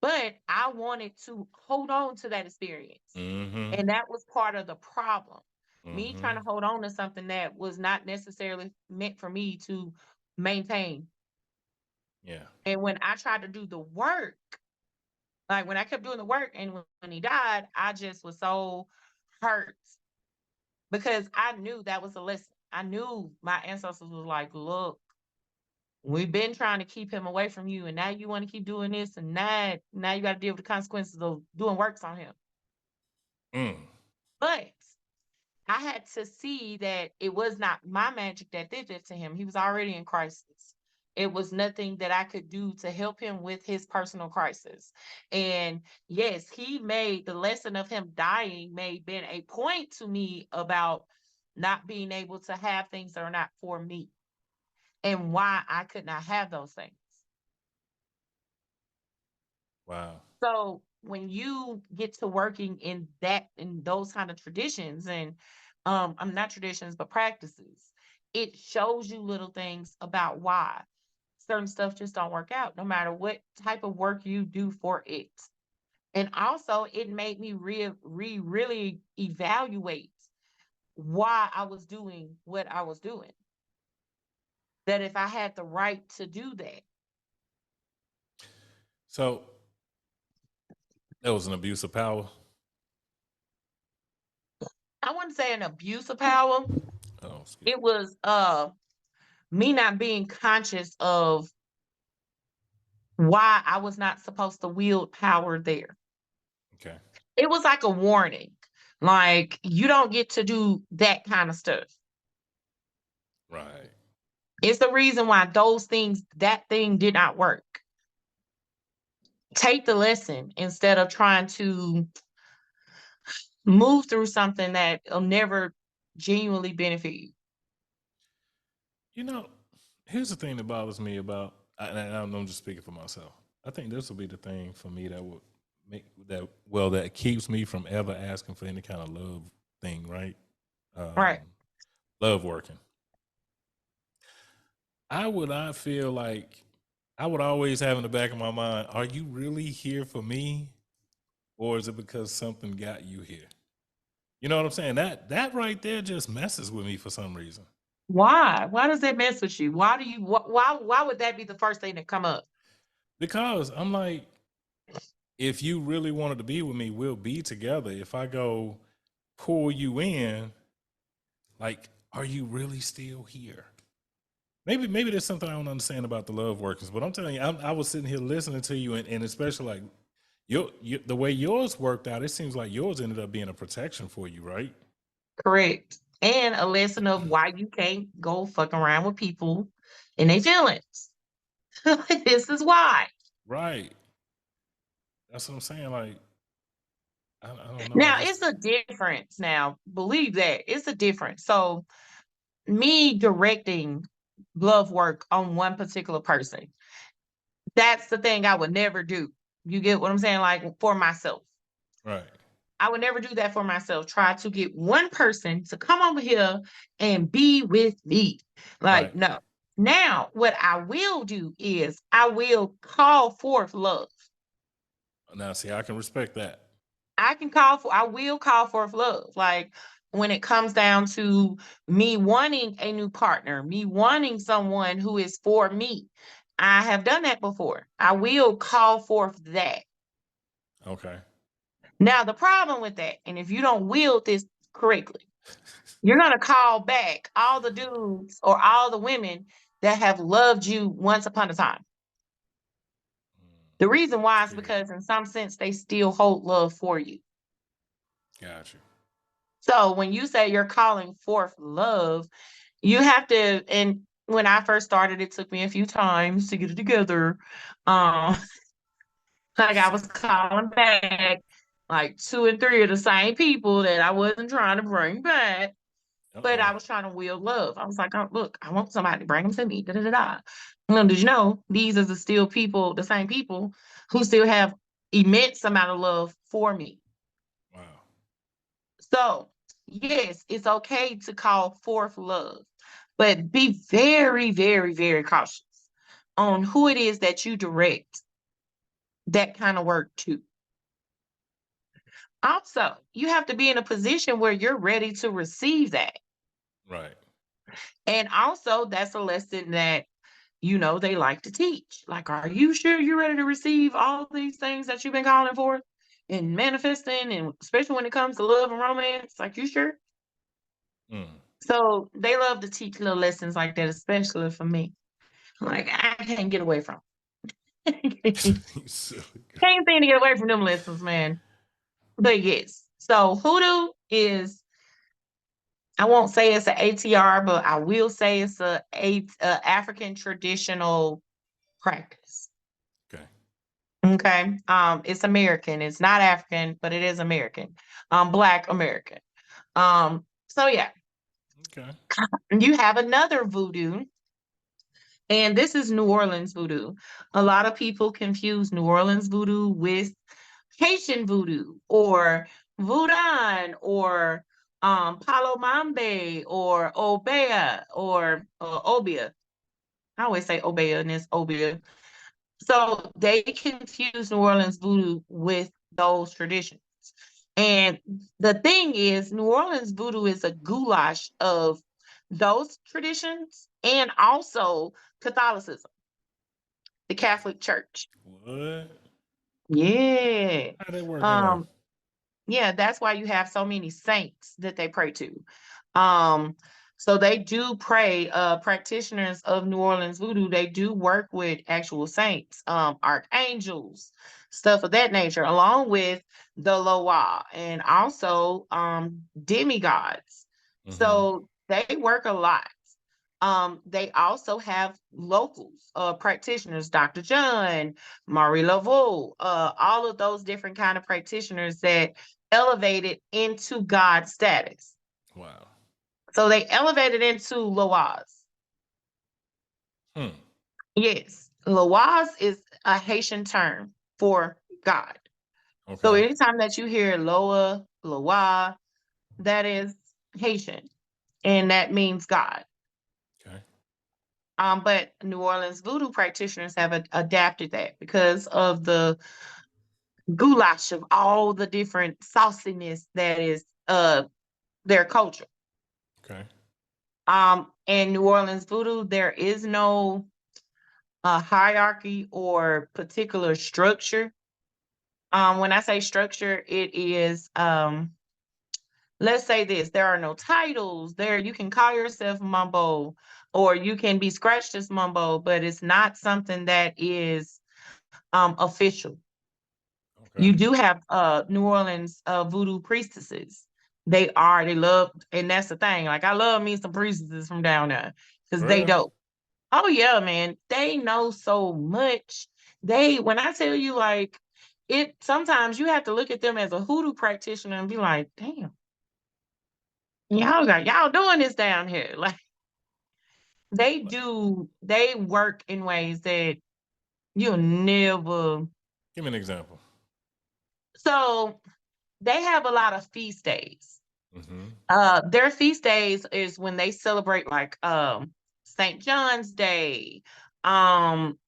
But I wanted to hold on to that experience. Mm-hmm. And that was part of the problem. Me Mm-hmm. trying to hold on to something that was not necessarily meant for me to maintain. Yeah. And when I tried to do the work, like when I kept doing the work and when he died, I just was so hurt because I knew that was a lesson. I knew my ancestors was like, look, we've been trying to keep him away from you, and now you want to keep doing this, and now you got to deal with the consequences of doing works on him. Mm. But I had to see that it was not my magic that did it to him. He was already in crisis. It was nothing that I could do to help him with his personal crisis. And yes, he made the lesson of him dying made been a point to me about not being able to have things that are not for me and why I could not have those things. Wow. So when you get to working in those kind of traditions and I'm not traditions but practices, it shows you little things about why certain stuff just don't work out no matter what type of work you do for it. And also it made me really evaluate why I was doing what I was doing. That if I had the right to do that. So that was an abuse of power. I wouldn't say an abuse of power. Oh, excuse It was me not being conscious of why I was not supposed to wield power there. me. Okay. It was like a warning. Like, you don't get to do that kind of stuff. Right. It's the reason why that thing did not work. Take the lesson instead of trying to move through something that will never genuinely benefit you. You know, here's the thing that bothers me about, and I'm just speaking for myself. I think this will be the thing for me that would that keeps me from ever asking for any kind of love thing, right? Right. Love working. I feel like I would always have in the back of my mind, are you really here for me? Or is it because something got you here? You know what I'm saying? That right there just messes with me for some reason. Why? Why does that mess with you? Why would that be the first thing that come up? Because I'm like, if you really wanted to be with me, we'll be together. If I go pull you in, like, are you really still here? Maybe there's something I don't understand about the love workers, but I'm telling you, I was sitting here listening to you, and especially like the way yours worked out, it seems like yours ended up being a protection for you, right? Correct. And a lesson of why you can't go fuck around with people and their feelings. This is why. Right. That's what I'm saying. Like, I don't know. I Now, just it's a difference. Now, believe that it's a difference. So, me directing glove work on one particular person, that's the thing I would never do. You get what I'm saying? Like, for myself. right. I would never do that for myself. Try to get one person to come over here and be with me. Like, Right. no. Now, what I will do is I will call forth love. Now, see, I can respect that. I will call forth love. Like when it comes down to me wanting a new partner, me wanting someone who is for me. I have done that before. I will call forth that. Okay. Now, the problem with that, and if you don't wield this correctly, you're going to call back all the dudes or all the women that have loved you once upon a time. The reason why is Yeah. because, in some sense, they still hold love for you. Gotcha. So when you say you're calling forth love, you have to, and when I first started, it took me a few times to get it together. Um, like I was calling back like 2 and 3 of the same people that I wasn't trying to bring back, but Uh-oh. I was trying to wield love. I was like, oh, look, I want somebody to bring them to me. Da, da, da, da. Did you know these are the same people who still have immense amount of love for me. Wow. So, yes, it's okay to call forth love, but be very, very, very cautious on who it is that you direct that kind of work to. Also, you have to be in a position where you're ready to receive that. Right. And also, that's a lesson that, they like to teach. Like, are you sure you're ready to receive all these things that you've been calling for and manifesting, and especially when it comes to love and romance? Like, you sure? Mm. So they love to teach little lessons like that, especially for me. Like I can't get away from. Can't You silly girl. seem to get away from them lessons, man. But yes, so hoodoo is. I won't say it's an ATR, but I will say it's a African traditional practice. Okay. Okay, it's American. It's not African, but it is American. Black American. So yeah, Okay. you have another voodoo. And this is New Orleans voodoo. A lot of people confuse New Orleans voodoo with Haitian voodoo or Voodoo or Palo Mambe or Obea or Obia. I always say Obea and it's Obia. So they confuse New Orleans voodoo with those traditions. And the thing is, New Orleans voodoo is a goulash of those traditions and also Catholicism, the Catholic Church. What? Yeah. How they work in there? Um, yeah, that's why you have so many saints that they pray to. Um, so they do pray, practitioners of New Orleans voodoo, they do work with actual saints, archangels, stuff of that nature, along with the Loa and also demigods. Mm-hmm. So they work a lot. They also have locals, practitioners, Dr. John, Marie Laveau, all of those different kind of practitioners that elevated into God status. Wow. So they elevated into Loaz. Hmm. Yes, Loaz is a Haitian term for God. So Okay. anytime that you hear Loa, Loa, that is Haitian, and that means God. Okay. But New Orleans voodoo practitioners have adapted that because of the goulash of all the different sauciness that is their culture. Okay. In New Orleans voodoo, there is no hierarchy or particular structure. When I say structure, it is let's say this, there are no titles there. You can call yourself Mumbo or you can be scratched as Mumbo, but it's not something that is official. You Okay. do have New Orleans voodoo priestesses. They love, and that's the thing. Like I love me some priestesses from down there because they Really? dope. Oh yeah, man. They know so much. When I tell you like it, sometimes you have to look at them as a hoodoo practitioner and be like, damn, y'all doing this down here. Like Like, they work in ways that you'll never. give me an example. So they have a lot of feast days. Mm-hmm. Their feast days is when they celebrate like St. John's Day. Um,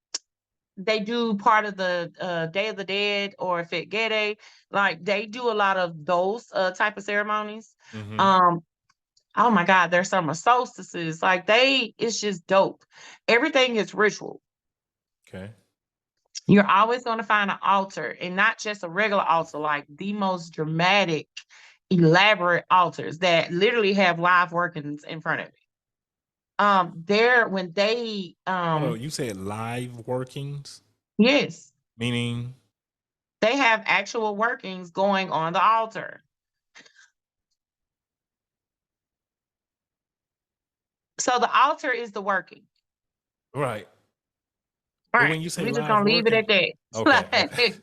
they do part of the Day of the Dead or Fetgede. Like they do a lot of those type of ceremonies. Mm-hmm. Um, oh my God, there's summer solstices. Like it's just dope. Everything is ritual. Okay. You're always going to find an altar and not just a regular altar, like the most dramatic, elaborate altars that literally have live workings in front of it. There when they Hold on. You said live workings, yes, meaning they have actual workings going on the altar. So the altar is the working. right. All But right. when you say We're just live gonna leave it working, at that. okay, okay. Like,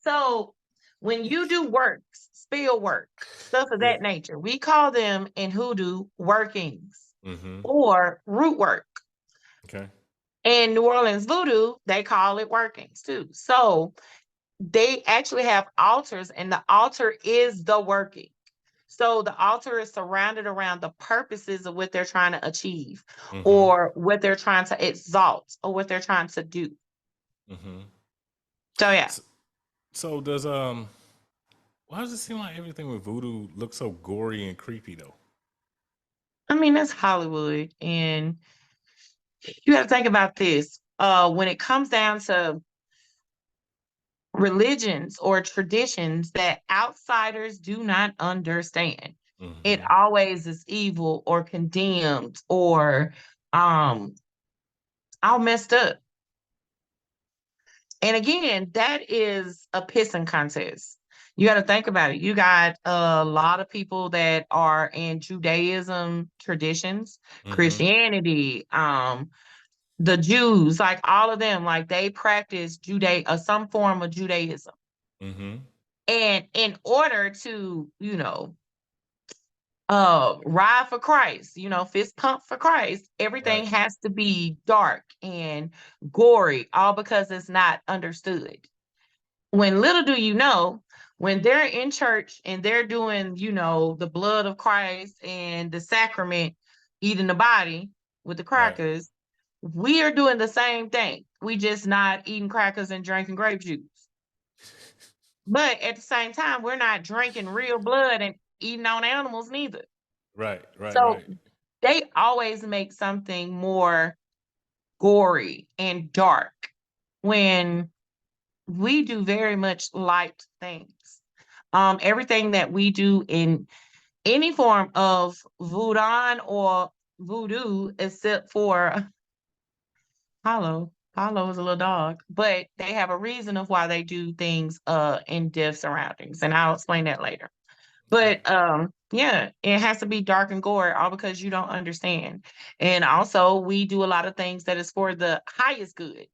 so when you do works, spill work, stuff of Yeah. that nature, we call them in hoodoo workings Mm-hmm. or root work. Okay. In New Orleans voodoo, they call it workings too. So they actually have altars, and the altar is the working. So the altar is surrounded around the purposes of what they're trying to achieve, Mm-hmm. or what they're trying to exalt, or what they're trying to do. Mm-hmm. So yeah. So, so why does it seem like everything with voodoo looks so gory and creepy though? I mean, that's Hollywood. And you got to think about this. When it comes down to religions or traditions that outsiders do not understand, it Mm-hmm. always is evil or condemned or um all messed up. And again, that is a pissing contest. You got to think about it. You got a lot of people that are in Judaism traditions, Mm-hmm. Christianity, the Jews, like all of them, like they practice some form of Judaism. Mm-hmm. And in order to, ride for Christ, fist pump for Christ, everything Right. has to be dark and gory, all because it's not understood. When little do you know, when they're in church and they're doing, the blood of Christ and the sacrament, eating the body with the Right. crackers, we are doing the same thing. We just not eating crackers and drinking grape juice. But at the same time, we're not drinking real blood and eating on animals neither. Right. Right. So Right. they always make something more gory and dark when we do very much light things. Everything that we do in any form of voodoo, except for Hollow. Hollow is a little dog, but they have a reason of why they do things in deaf surroundings, and I'll explain that later. But yeah, it has to be dark and gory, all because you don't understand. And also, we do a lot of things that is for the highest good.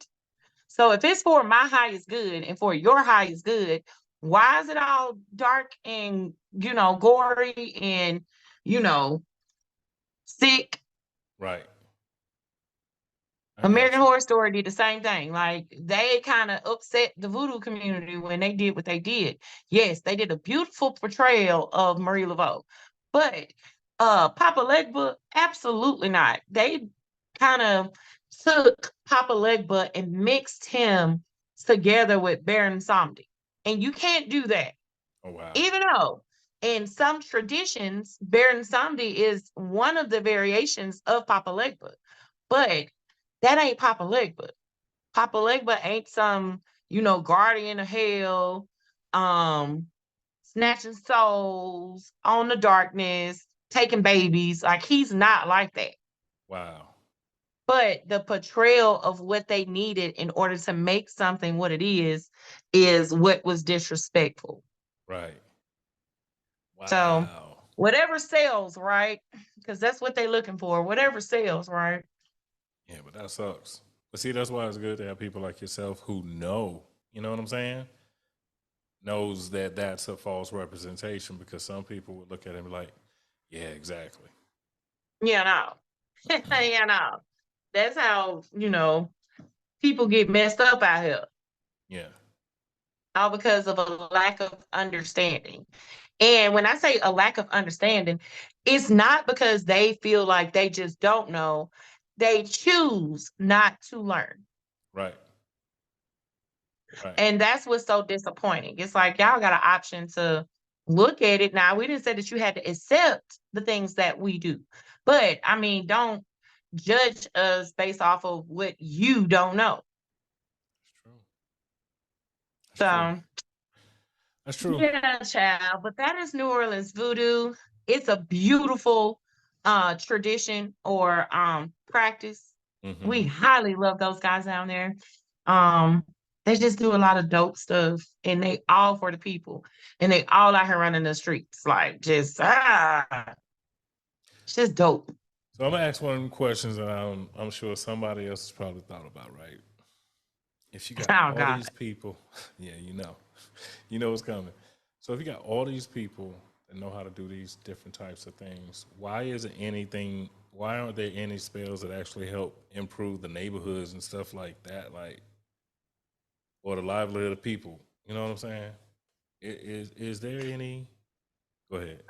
So if it's for my highest good and for your highest good, why is it all dark and gory and sick? Right. I got American you. Horror Story did the same thing. Like they kind of upset the voodoo community when they did what they did. Yes, they did a beautiful portrayal of Marie Laveau, but Papa Legba, absolutely not. They kind of took Papa Legba and mixed him together with Baron Samedi, and you can't do that. Oh wow. Even though in some traditions, Baron Samedi is one of the variations of Papa Legba, but that ain't Papa Legba. Papa Legba ain't some, guardian of hell, um, snatching souls on the darkness, taking babies. Like he's not like that. Wow. But the portrayal of what they needed in order to make something what it is what was disrespectful. Right. So Wow. whatever sells, right? Because that's what they're looking for. Whatever sells, right? Yeah, but that sucks. But see, that's why it's good to have people like yourself who know, you know what I'm saying? Knows that that's a false representation, because some people would look at it and be like, yeah, exactly. Yeah, no. Yeah, no. That's how, people get messed up out here. Yeah. All because of a lack of understanding. And when I say a lack of understanding, it's not because they feel like they just don't know. They choose not to learn. Right. Right. And that's what's so disappointing. It's like y'all got an option to look at it. Now, we didn't say that you had to accept the things that we do. But I mean, don't judge us based off of what you don't know. That's true. That's true. So That's true. yeah, child. But that is New Orleans voodoo. It's a beautiful tradition or practice. We Mm-hmm. highly love those guys down there. Um, they just do a lot of dope stuff and they all for the people. And they all out here running the streets. Like just it's just dope. So I'm gonna ask one of them questions that I'm sure somebody else has probably thought about, right? If you got Oh all God. these people, yeah, you know what's coming. So if you got all these people that know how to do these different types of things, why isn't anything? Why aren't there any spells that actually help improve the neighborhoods and stuff like that, like or the livelihood of people? You know what I'm saying? Is there any? Go ahead.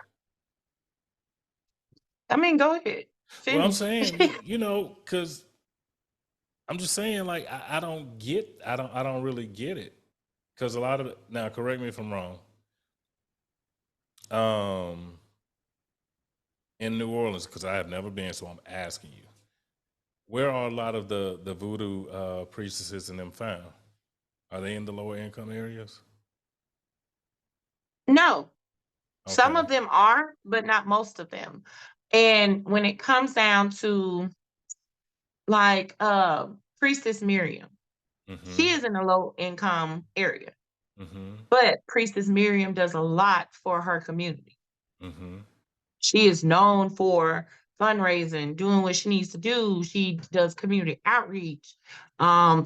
I mean, go ahead. Well, I'm Finish. saying, because I'm just saying, like, I don't get, I don't really get it, because a lot of now, correct me if I'm wrong. Um, in New Orleans, because I have never been, so I'm asking you, where are a lot of the voodoo priestesses and them found? Are they in the lower income areas? No, some Okay. of them are, but not most of them. And when it comes down to like Priestess Miriam, she Mm-hmm. is in a low income area, Mm-hmm. but Priestess Miriam does a lot for her community. Mm-hmm. She is known for fundraising, doing what she needs to do. She does community outreach.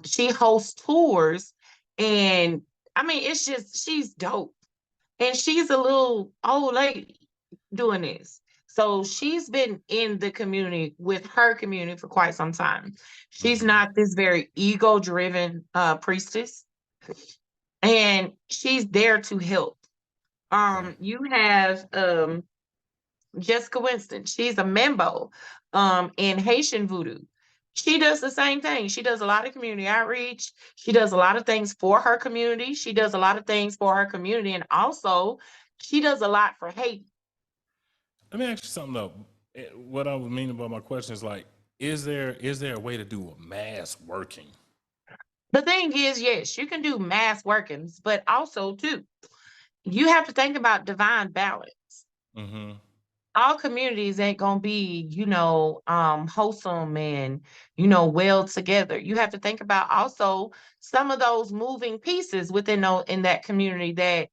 She hosts tours, and I mean, it's just she's dope. And she's a little old lady doing this. So she's been in the community with her community for quite some time. She's Mm-hmm. not this very ego driven priestess, and she's there to help. Okay. You have Jessica Winston. She's a membo in Haitian voodoo. She does the same thing. She does a lot of community outreach. She does a lot of things for her community. She does a lot of things for her community. And also, she does a lot for Haiti. Let me ask you something though. What I was meaning by my question is like, is there a way to do a mass working? The thing is, yes, you can do mass workings, but also, too, you have to think about divine balance. Mm-hmm. All communities ain't gonna be, wholesome and, well together. You have to think about also some of those moving pieces within in that community that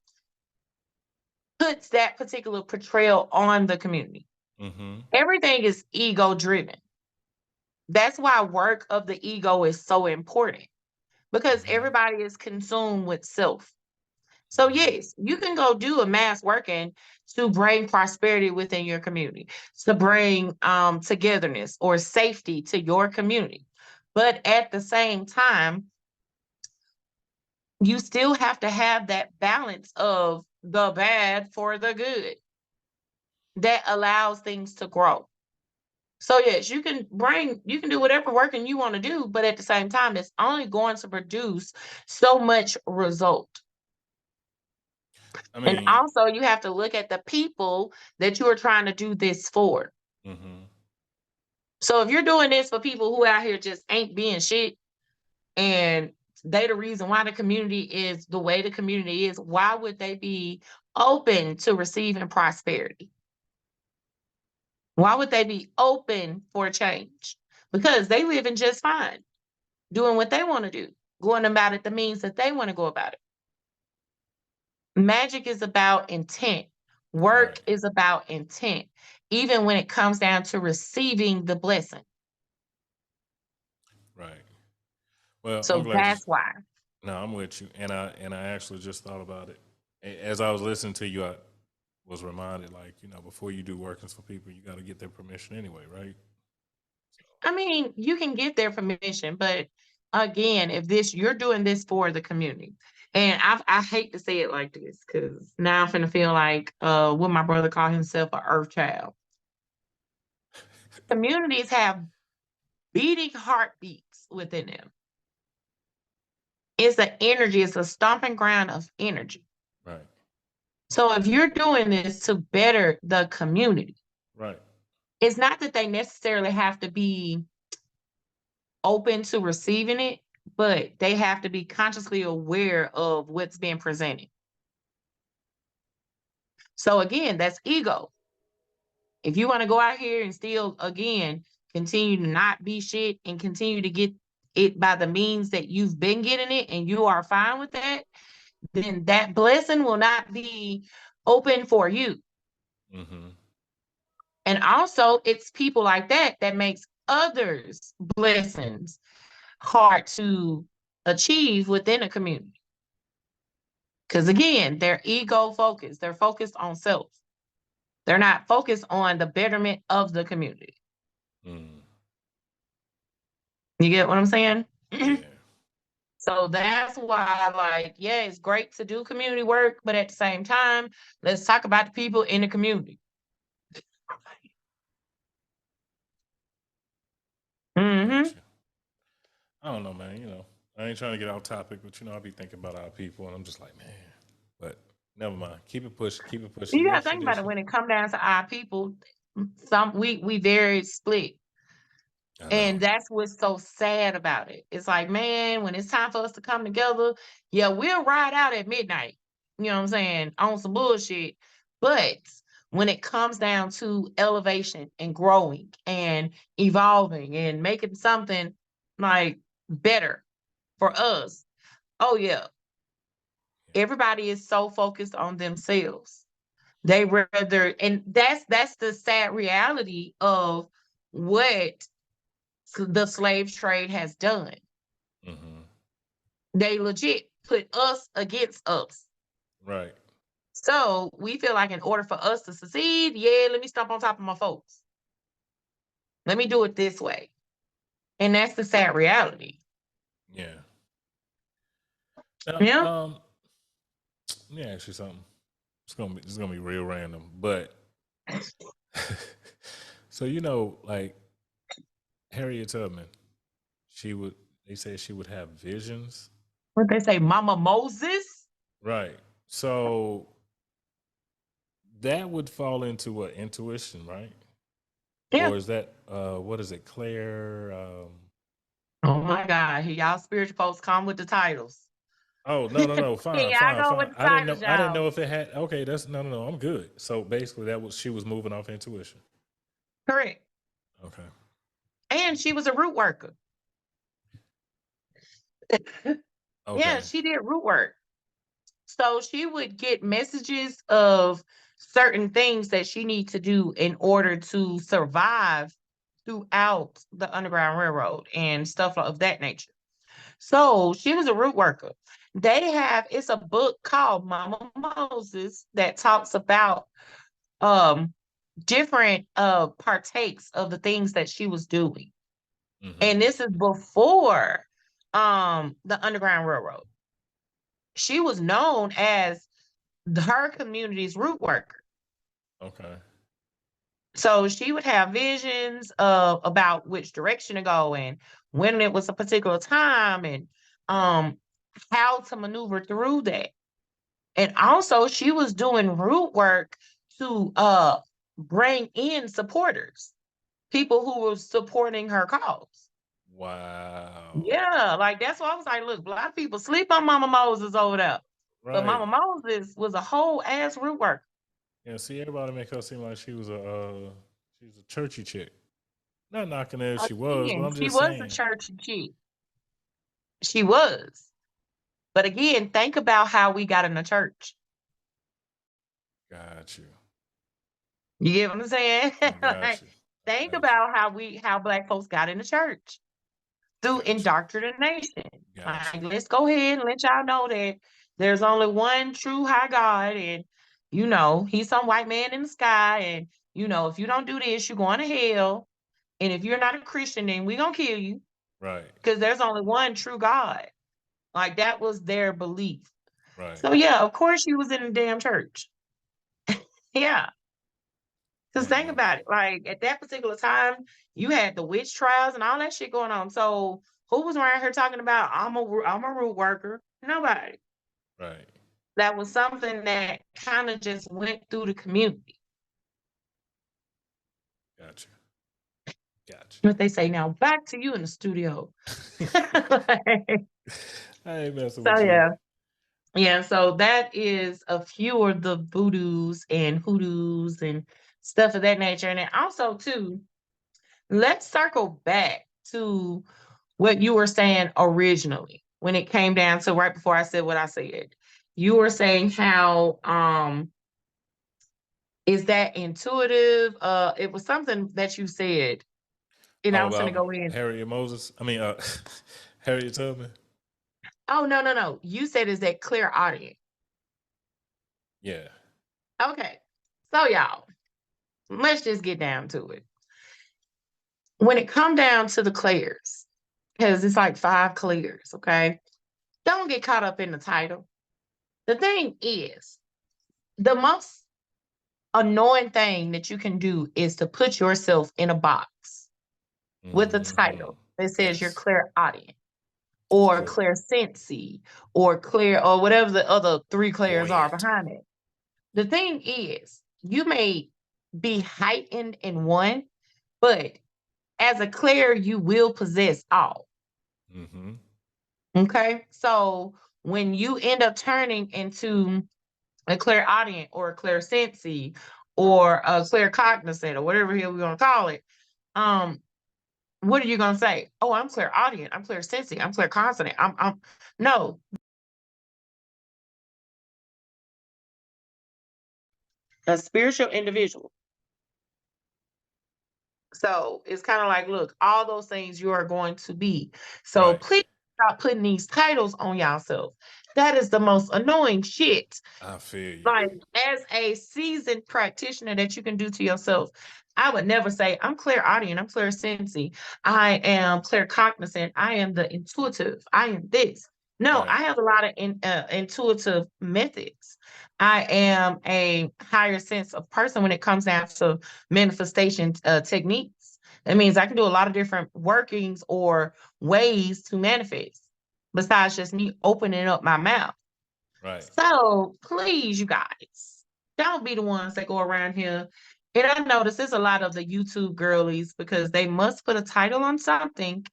puts that particular portrayal on the community. Mm-hmm. Everything is ego driven. That's why work of the ego is so important, because Mm-hmm. everybody is consumed with self. So yes, you can go do a mass working to bring prosperity within your community, to bring togetherness or safety to your community. But at the same time, you still have to have that balance of the bad for the good that allows things to grow. So yes, you can do whatever working you want to do, but at the same time, it's only going to produce so much result. I And mean, also, you have to look at the people that you are trying to do this for. mm-hmm. So if you're doing this for people who out here just ain't being shit, and they the reason why the community is the way the community is, why would they be open to receiving prosperity? Why would they be open for change? Because they living just fine, doing what they want to do, going about it the means that they want to go about it. Magic is about intent. Work Right, is about intent, even when it comes down to receiving the blessing. right. Well, I'm So glad you. that's why. No, I'm with you, and I actually just thought about it as I was listening to you. I was reminded, like, before you do workings for people, you got to get their permission anyway, right? I mean, you can get their permission, but again, if this you're doing this for the community. And I hate to say it like this, because now I'm finna feel like what my brother called himself, a earth child. Communities have beating heartbeats within them. It's an energy, it's a stomping ground of energy. Right, So if you're doing this to better the community, right, it's not that they necessarily have to be open to receiving it, but they have to be consciously aware of what's being presented. So again, that's ego. If you want to go out here and still, again, continue to not be shit and continue to get it by the means that you've been getting it and you are fine with that, then that blessing will not be open for you. mm-hmm. And also, it's people like that that makes others' blessings hard to achieve within a community. Because again, they're ego focused, they're focused on self, they're not focused on the betterment of the community. Mm. You get what I'm saying? Yeah, So that's why, like, yeah, it's great to do community work, but at the same time, let's talk about the people in the community. Mm-hmm. gotcha. I don't know, man. I ain't trying to get off topic, but I be thinking about our people, and I'm just like, man. But never mind. Keep it pushing. Keep it pushing. You gotta Next think about it edition. when it come down to our people. Some we very split. I know. And that's what's so sad about it. It's like, man, when it's time for us to come together, yeah, we'll ride out at midnight, you know what I'm saying, on some bullshit. But when it comes down to elevation and growing and evolving and making something like better for us, oh yeah, everybody is so focused on themselves. They rather, and that's the sad reality of what the slave trade has done. Mm-hmm. They legit put us against us. Right. So we feel like in order for us to succeed, yeah, let me stomp on top of my folks. Let me do it this way. And that's the sad reality. Yeah. Now, Yeah. let me ask you something. It's gonna be real random, but so like Harriet Tubman, she would. They said she would have visions. What they say, Mama Moses? Right. So that would fall into what, intuition, right? Yeah. Or is that what is it, Claire? Oh my God. Here y'all spiritual folks come with the titles. Oh, no, Here fine, y'all fine, go fine. with the I didn't know. titles, I didn't y'all. know if it had. Okay, that's no. I'm good. So basically, she was moving off intuition. Correct. Okay. And she was a root worker. Yeah, Okay. she did root work. So she would get messages of certain things that she needs to do in order to survive throughout the Underground Railroad and stuff of that nature. So she was a root worker. It's a book called Mama Moses that talks about um different partakes of the things that she was doing. And this is before the Underground Railroad. She was known as her community's root worker. Okay. So she would have visions of about which direction to go and when it was a particular time and um how to maneuver through that. And also she was doing root work to bring in supporters, people who were supporting her cause. Wow. Yeah, like that's why I was like, look, a lot of people sleep on Mama Moses over there. But Right. Mama Moses was a whole ass root worker. Yeah. See, everybody make her seem like she was a churchy chick. Not knocking her if she was, but Again, I'm she just was a saying. church chick. She was. But again, think about how we got in the church. Got you. You get what I'm saying? I got Like, you. I think got you. about how Black folks got in the church through Got you. indoctrination. Got Like, you. let's go ahead and let y'all know that there's only one true high God, and he's some white man in the sky, and if you don't do this, you're going to hell. And if you're not a Christian, then we're gonna kill you Right. because there's only one true God. Like that was their belief. Right. So yeah, of course she was in the damn church. Yeah. Because think Man. about it, like at that particular time, you had the witch trials and all that shit going on. So who was around here talking about I'm a root worker? Nobody. Right. That was something that kind of just went through the community. Got you. Got What they say now, back to you in the studio. you. I ain't messing So with you. yeah. Yeah, so that is a few of the voodoos and hoodoos and stuff of that nature. And then also too, let's circle back to what you were saying originally when it came down to right before I said what I said. You were saying how is that intuitive? It was something that you said, and I Oh, was gonna about go in. Harriet Moses. I mean, Harriet Tubman. Oh no. You said is that clear audience. Yeah. Okay. So y'all, let's just get down to it. When it come down to the clairs, because it's like 5 clairs, okay? Don't get caught up in the title. The thing is, the most annoying thing that you can do is to put yourself in a box with a Mm-hmm. title that says you're Yes. clairaudient or True. clairsensey or clear or whatever the other 3 clairs are Voyant. behind it. The thing is, you may be heightened in one, but as a clair, you will possess all. Mm-hmm. Okay. So when you end up turning into a clairaudient or a clairsensey or a claircognizant or whatever here we're gonna call it, um, what are you gonna say? Oh, I'm clairaudient, I'm clairsensing, I'm claircognizant. I'm no, a spiritual individual. So it's kind of like, look, all those things you are going to be. So Right. please stop putting these titles on yourself. That is the most annoying shit. I feel you. Like, as a seasoned practitioner that you can do to yourself, I would never say, I'm clairaudient, I'm clairsensing, I am claircognizant, I am the intuitive, I am this. No, Right. I have a lot of intuitive methods. I am a higher sense of person when it comes down to manifestation techniques. That means I can do a lot of different workings or ways to manifest besides just me opening up my mouth. Right. So please, you guys, don't be the ones that go around here. And I notice there's a lot of the YouTube girlies because they must put a title on something.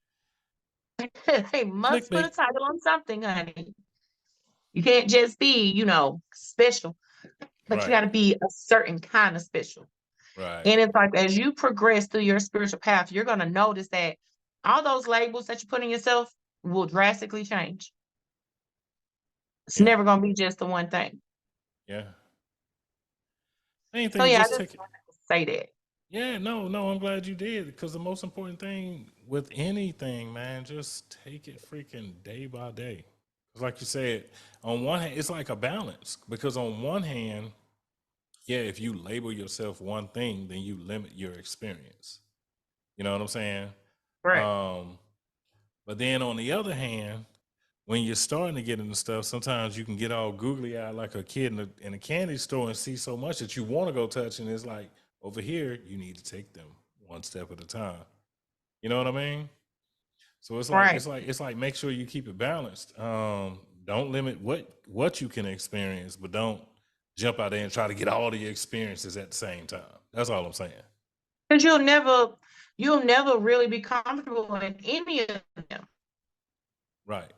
They must put a Clickbait. title on something, honey. You can't just be, special, but you Right. got to be a certain kind of special. Right. And it's like as you progress through your spiritual path, you're going to notice that all those labels that you put in yourself will drastically change. It's Yeah. never gonna be just the one thing. Yeah. Main So thing, yeah, I just just take it. wanted to say that. Yeah, no, I'm glad you did, because the most important thing with anything, man, just take it freaking day by day. 'Cause like you said, on one hand, it's like a balance, because on one hand, yeah, if you label yourself one thing, then you limit your experience. You know what I'm saying? Right. Um, but then on the other hand, when you're starting to get into stuff, sometimes you can get all googly eyed like a kid in a candy store and see so much that you want to go touch, and it's like over here, you need to take them one step at a time. You know what I mean? So Right. it's like make sure you keep it balanced. Don't limit what you can experience, but don't jump out there and try to get all the experiences at the same time. That's all I'm saying. Because you'll never really be comfortable in any of them. Right.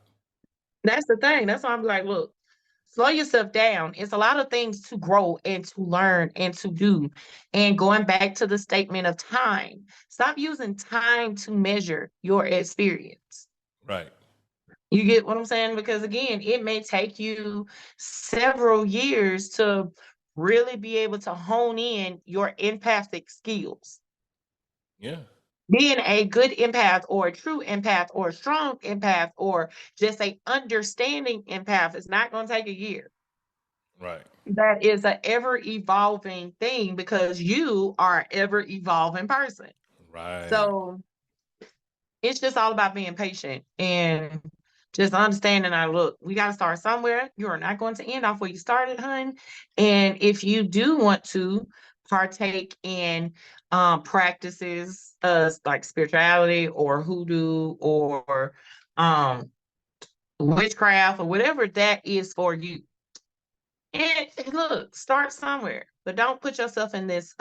That's the thing. That's why I'm like, look, slow yourself down. It's a lot of things to grow and to learn and to do. And going back to the statement of time, stop using time to measure your experience. Right. You get what I'm saying? Because again, it may take you several years to really be able to hone in your empathic skills. Yeah. Being a good empath or a true empath or a strong empath or just a understanding empath is not going to take a year. Right. That is an ever evolving thing because you are an ever evolving person. Right. So it's just all about being patient and just understanding that look, we got to start somewhere. You are not going to end off where you started, hun. And if you do want to partake in practices like spirituality or hoodoo or um, witchcraft or whatever that is for you, and look, start somewhere, but don't put yourself in this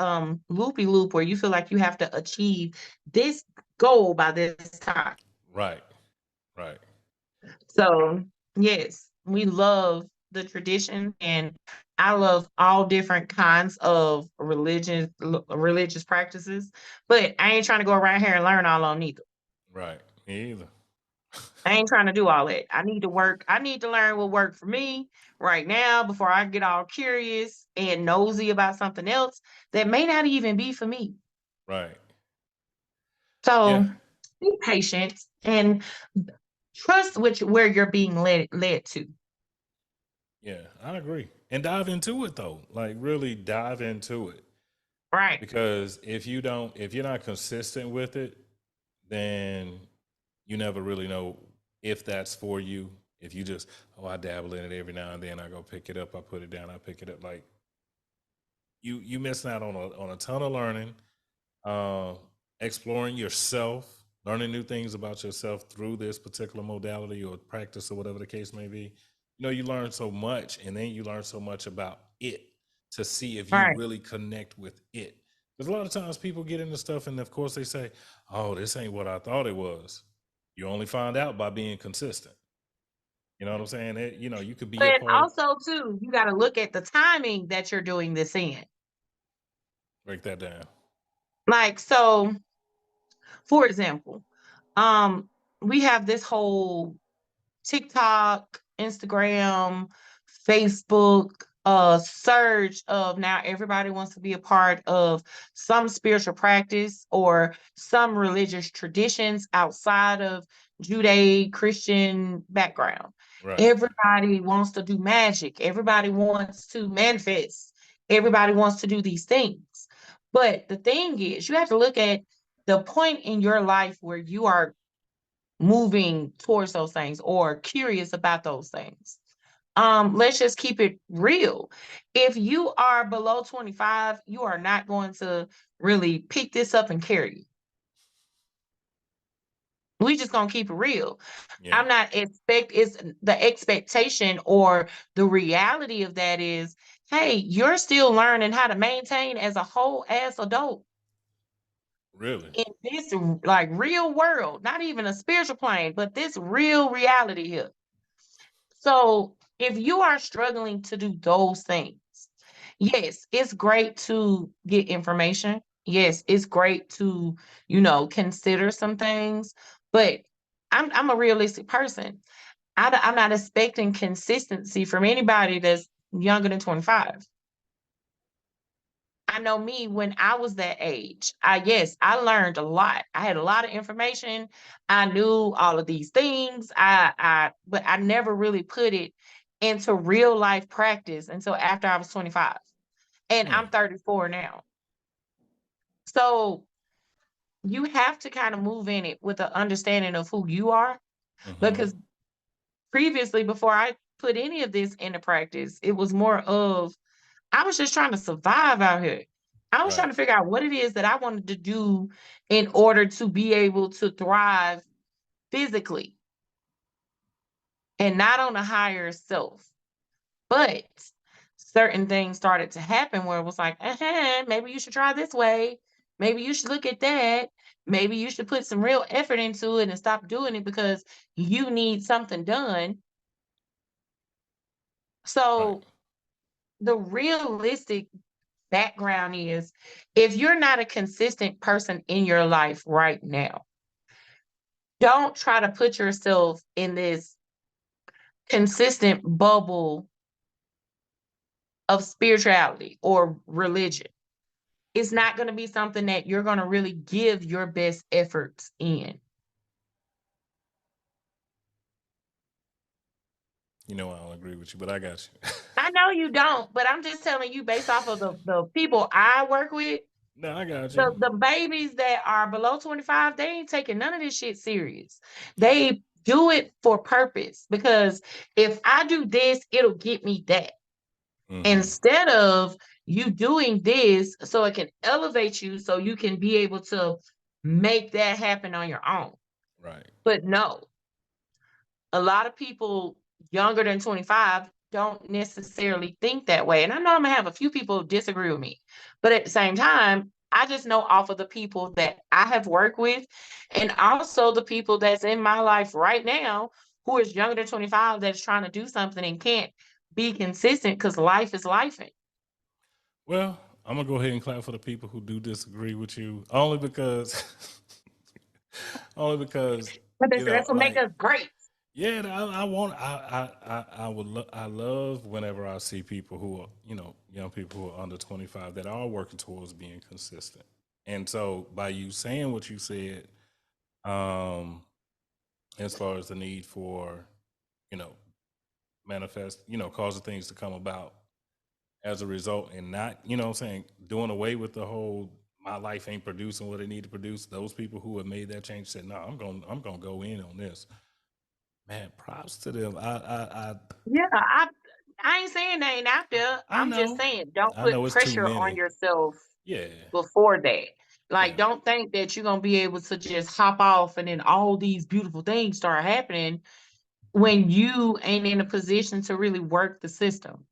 loopy loop where you feel like you have to achieve this goal by this time. Right. Right. So, yes, we love the tradition and I love all different kinds of religious practices, but I ain't trying to go around here and learn all on neither. Right. Me either. I ain't trying to do all that. I need to work. I need to learn what worked for me right now before I get all curious and nosy about something else that may not even be for me. Right. Yeah. So be patient and trust where you're being led to. Yeah. I agree. And dive into it though. Like really dive into it. Right. Because if you're not consistent with it, then you never really know if that's for you. If you just, oh, I dabble in it every now and then, I go pick it up, I put it down, I pick it up. Like you missing out on a ton of learning, uh, exploring yourself, learning new things about yourself through this particular modality or practice or whatever the case may be. You know, you learn so much, and then you learn so much about it to see if you Right. really connect with it. Because a lot of times people get into stuff, and of course they say, "Oh, this ain't what I thought it was." You only find out by being consistent. You know what I'm saying? You know, you could be a But part of. also too, you got to look at the timing that you're doing this in. Break that down. Like, so for example, um, we have this whole TikTok, Instagram, Facebook, surge of now everybody wants to be a part of some spiritual practice or some religious traditions outside of Judeo Christian background. Right. Everybody wants to do magic. Everybody wants to manifest. Everybody wants to do these things. But the thing is, you have to look at the point in your life where you are moving towards those things or curious about those things. Let's just keep it real. If you are below 25, you are not going to really pick this up and carry it. We just gonna keep it real. Yeah. I'm not expect it's the expectation or the reality of that is, hey, you're still learning how to maintain as a whole ass adult Really. in this like real world, not even a spiritual plane, but this real reality here. So if you are struggling to do those things, yes, it's great to get information. Yes, it's great to, consider some things, but I'm a realistic person. I'm not expecting consistency from anybody that's younger than 25. I know me when I was that age. Yes, I learned a lot. I had a lot of information. I knew all of these things. But I never really put it into real life practice until after I was 25. And I'm 34 now. So you have to kind of move in it with an understanding of who you are. Because previously, before I put any of this into practice, it was more of I was just trying to survive out here. I was trying to figure out what it is that I wanted to do in order to be able to thrive physically and not on a higher self. But certain things started to happen where it was like, maybe you should try this way. Maybe you should look at that. Maybe you should put some real effort into it and stop doing it because you need something done. So the realistic background is if you're not a consistent person in your life right now, don't try to put yourself in this consistent bubble of spirituality or religion. It's not going to be something that you're going to really give your best efforts in. You know, I don't agree with you, but I got you. I know you don't, but I'm just telling you based off of the people I work with. No, I got you. The babies that are below 25, they ain't taking none of this shit serious. They do it for purpose because if I do this, it'll get me that. Instead of you doing this so it can elevate you so you can be able to make that happen on your own. Right. But no, a lot of people younger than 25 don't necessarily think that way. And I know I'm gonna have a few people disagree with me, but at the same time, I just know off of the people that I have worked with and also the people that's in my life right now who is younger than 25 that's trying to do something and can't be consistent because life is lifing. Well, I'm gonna go ahead and clap for the people who do disagree with you, only because, But you know, that's what makes us great. yeah, I love whenever I see people who are, you know, young people who are under 25 that are working towards being consistent. And so, by you saying what you said, as far as the need for, you know, manifest, you know, causing things to come about as a result and not, you know what I'm saying, doing away with the whole my life ain't producing what it need to produce. Those people who have made that change said, no, I'm gonna go in on this. Man, props to them. Yeah, I ain't saying they ain't out there. I I'm just know. saying don't I put know it's too pressure on many. yourself Yeah. before that. Like, Yeah. don't think that you're gonna be able to just hop off and then all these beautiful things start happening when you ain't in a position to really work the system.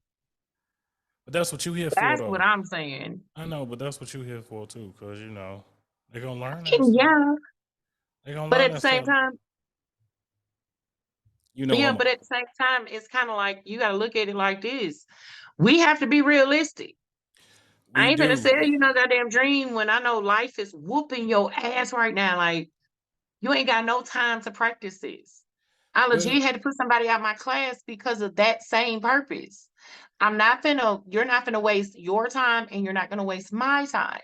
But that's what you here for That's what though. I'm saying. I know, but that's what you here for too, because you know, they're gonna learn that And stuff. yeah, They're gonna but learn at the that same stuff. time, You know, I'm but at the same time, it's kind of like you gotta look at it like this. We have to be realistic. I we ain't gonna do. sell you no goddamn dream when I know life is whooping your ass right now. Like, you ain't got no time to practice this. I Well, legit had to put somebody out my class because of that same purpose. You're not gonna waste your time and you're not gonna waste my time.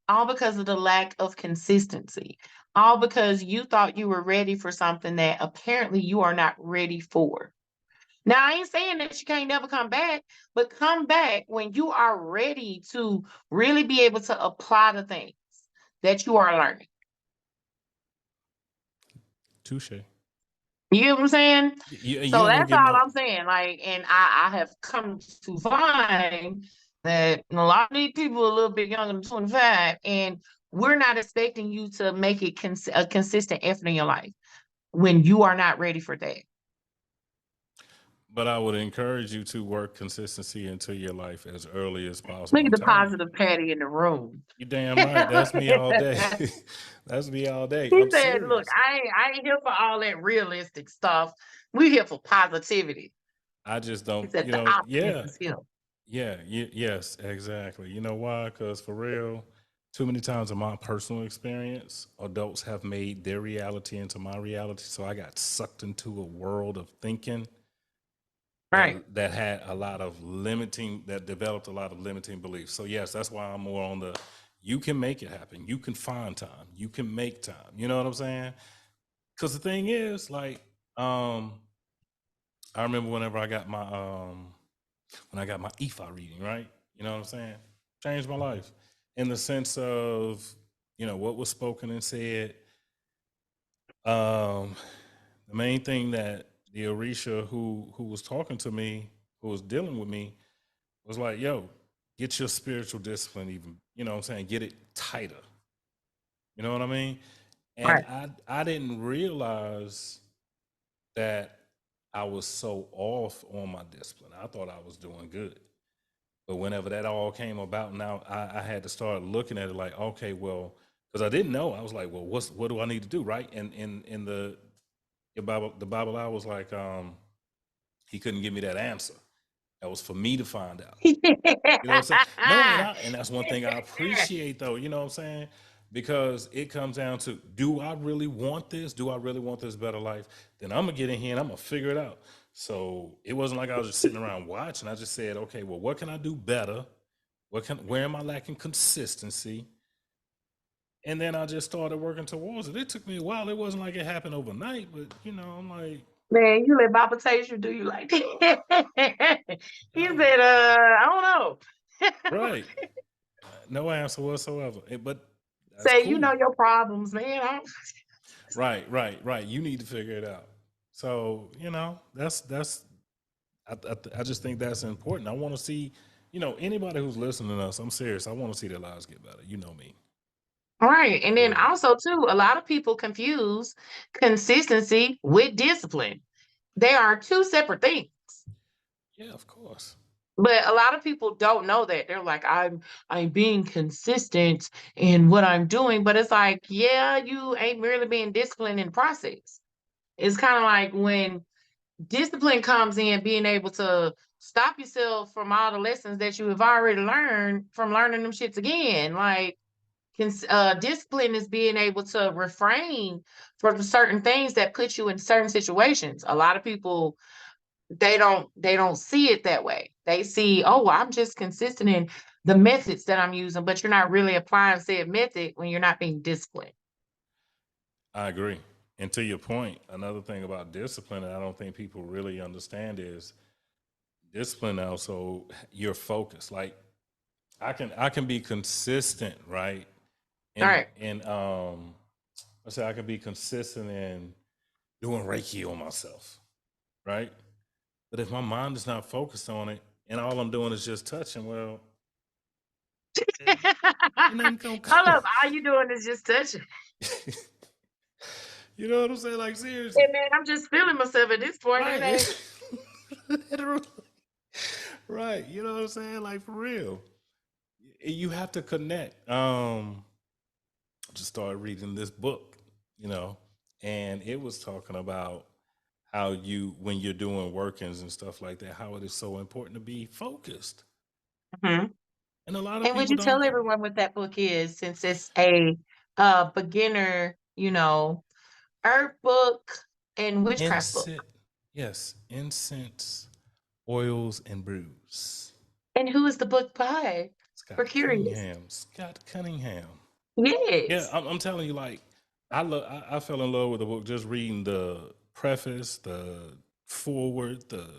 All because of the lack of consistency. All because you thought you were ready for something that apparently you are not ready for. Now, I ain't saying that you can't never come back, but come back when you are ready to really be able to apply the things that you are learning. touche. You get what I'm saying? You So ain't gonna that's get all no. I'm saying. Like, and I have come to find that a lot of these people are a little bit younger than 25, and we're not expecting you to make it a consistent effort in your life when you are not ready for that. But I would encourage you to work consistency into your life as early as possible. Look at I'm the telling you. positive Patty in the room. You damn right. That's me all day. That's me all day. He I'm said, "Look, serious. I ain't here for all that realistic stuff. We're here for positivity." I just He don't, said, you "The know, optimist yeah. is here." Yeah, yes, exactly. You know why? Because for real, too many times in my personal experience, adults have made their reality into my reality. So I got sucked into a world of thinking Right. that had a lot of that developed a lot of limiting beliefs. So yes, that's why I'm more on the, you can make it happen. You can find time. You can make time. You know what I'm saying? Because the thing is, like, I remember whenever I got my when I got my Ifa reading, right? You know what I'm saying? Changed my life in the sense of, what was spoken and said. The main thing that the Orisha who was talking to me, who was dealing with me, was like, yo, get your spiritual discipline even, you know what I'm saying? Get it tighter. You know what I mean? And Right. I didn't realize that I was so off on my discipline. I thought I was doing good. But whenever that all came about, now I had to start looking at it like, okay, well, because I didn't know. I was like, well, what do I need to do, right? And in the Bible, I was like, he couldn't give me that answer. That was for me to find out. You know what I'm saying? No, and that's one thing I appreciate though, you know what I'm saying? Because it comes down to, do I really want this? Do I really want this better life? Then I'm gonna get in here and I'm gonna figure it out. So it wasn't like I was just sitting around watching. I just said, okay, well, what can I do better? Where am I lacking consistency? And then I just started working towards it. It took me a while. It wasn't like it happened overnight, but I'm like, Man, you let Baba taste you, do you like that? He oh, said, I don't know. right. No answer whatsoever. But that's Say, you cool. know your problems, man. Right. You need to figure it out. So that's. I just think that's important. I want to see, anybody who's listening to us. I'm serious. I want to see their lives get better. You know me. Right. And For then real. also too, a lot of people confuse consistency with discipline. They are two separate things. Yeah, of course. But a lot of people don't know that. They're like, I'm being consistent in what I'm doing. But it's like, yeah, you ain't really being disciplined in the process. It's kind of like when discipline comes in, being able to stop yourself from all the lessons that you have already learned from learning them shits again. Like discipline is being able to refrain from certain things that put you in certain situations. A lot of people, they don't see it that way. They see, oh, well, I'm just consistent in the methods that I'm using, but you're not really applying said method when you're not being disciplined. I agree. And to your point, another thing about discipline that I don't think people really understand is discipline also your focus. Like I can be consistent, right? All And right. I say I can be consistent in doing Reiki on myself, right? But if my mind is not focused on it and all I'm doing is just touching, well, it, it ain't gonna Hold come. up, all you doing is just touching. You know what I'm saying? Like Hey seriously, man, I'm just feeling myself at this point. It ain't. right? Literally. Right. You know what I'm saying? Like for real. You have to connect. Just started reading this book, and it was talking about how when you're doing workings and stuff like that, how it is so important to be focused. Mhm. And a lot of And would people you don't. tell everyone what that book is, since it's a beginner, herb book and witchcraft book? Incense, yes, incense, oils, and brews. And who is the book by? For Scott curious. Cunningham. Scott Cunningham. Yeah, Yes. I'm telling you, like, I fell in love with the book just reading the preface, the forward, the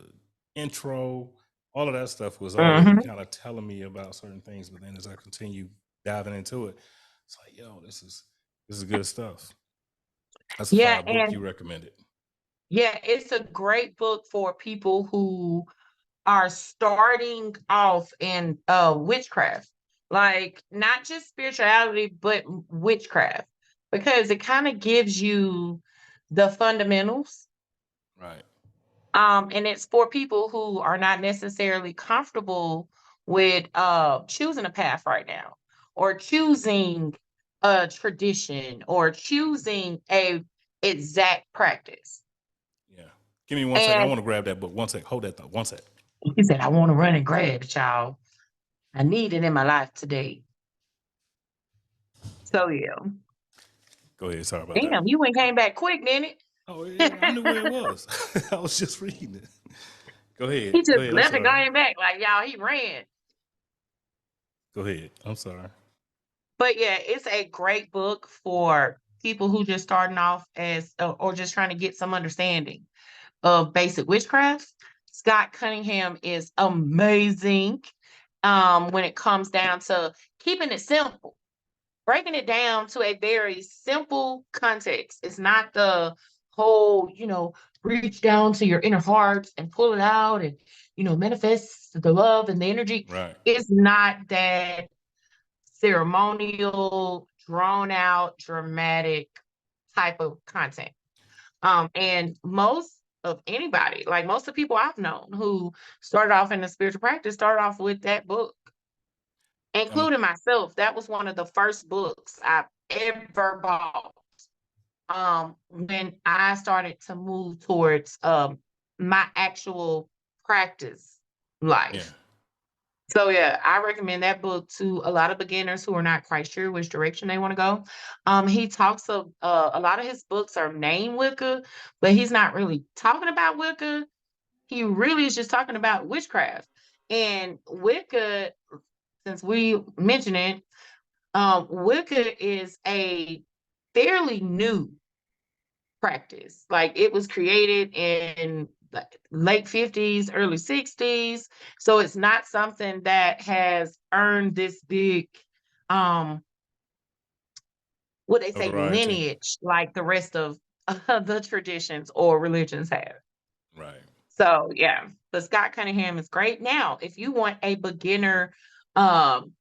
intro, all of that stuff was already Hmm. kind of telling me about certain things. But then as I continue diving into it, it's like, yo, this is good stuff. That's a Yeah, fire book you and recommended. yeah, it's a great book for people who are starting off in witchcraft. Like not just spirituality, but witchcraft. Because it kind of gives you the fundamentals. Right. And it's for people who are not necessarily comfortable with choosing a path right now, or choosing a tradition, or choosing a exact practice. Yeah. Give me 1 second. I And want to grab that book. 1 sec. Hold that thought. 1 sec. he said, I want to run and grab it, y'all. I need it in my life today. So yeah. Go ahead. Sorry about that. Damn, you went came back quick, didn't it? Oh, yeah, I knew where it was. I was just reading it. Go ahead. He Go just ahead. I'm left and sorry. came back. Like, y'all, he ran. Go ahead. I'm sorry. But yeah, it's a great book for people who just starting off as or just trying to get some understanding of basic witchcraft. Scott Cunningham is amazing when it comes down to keeping it simple, breaking it down to a very simple context. It's not the whole, reach down to your inner heart and pull it out and, manifest the love and the energy. Right. It's not that ceremonial, drawn out, dramatic type of content. And most of anybody, like most of the people I've known who started off in the spiritual practice, started off with that book, Um, including myself. That was one of the first books I've ever bought. When I started to move towards my actual practice yeah. life. So yeah, I recommend that book to a lot of beginners who are not quite sure which direction they want to go. He talks of a lot of his books are named Wicca, but he's not really talking about Wicca. He really is just talking about witchcraft. And Wicca, since we mentioned it, Wicca is a fairly new practice. Like it was created in the late 50s, early 60s. So it's not something that has earned this big what they say Notoriety. lineage like the rest of the traditions or religions have. Right. So yeah, but Scott Cunningham is great. Now, if you want a beginner um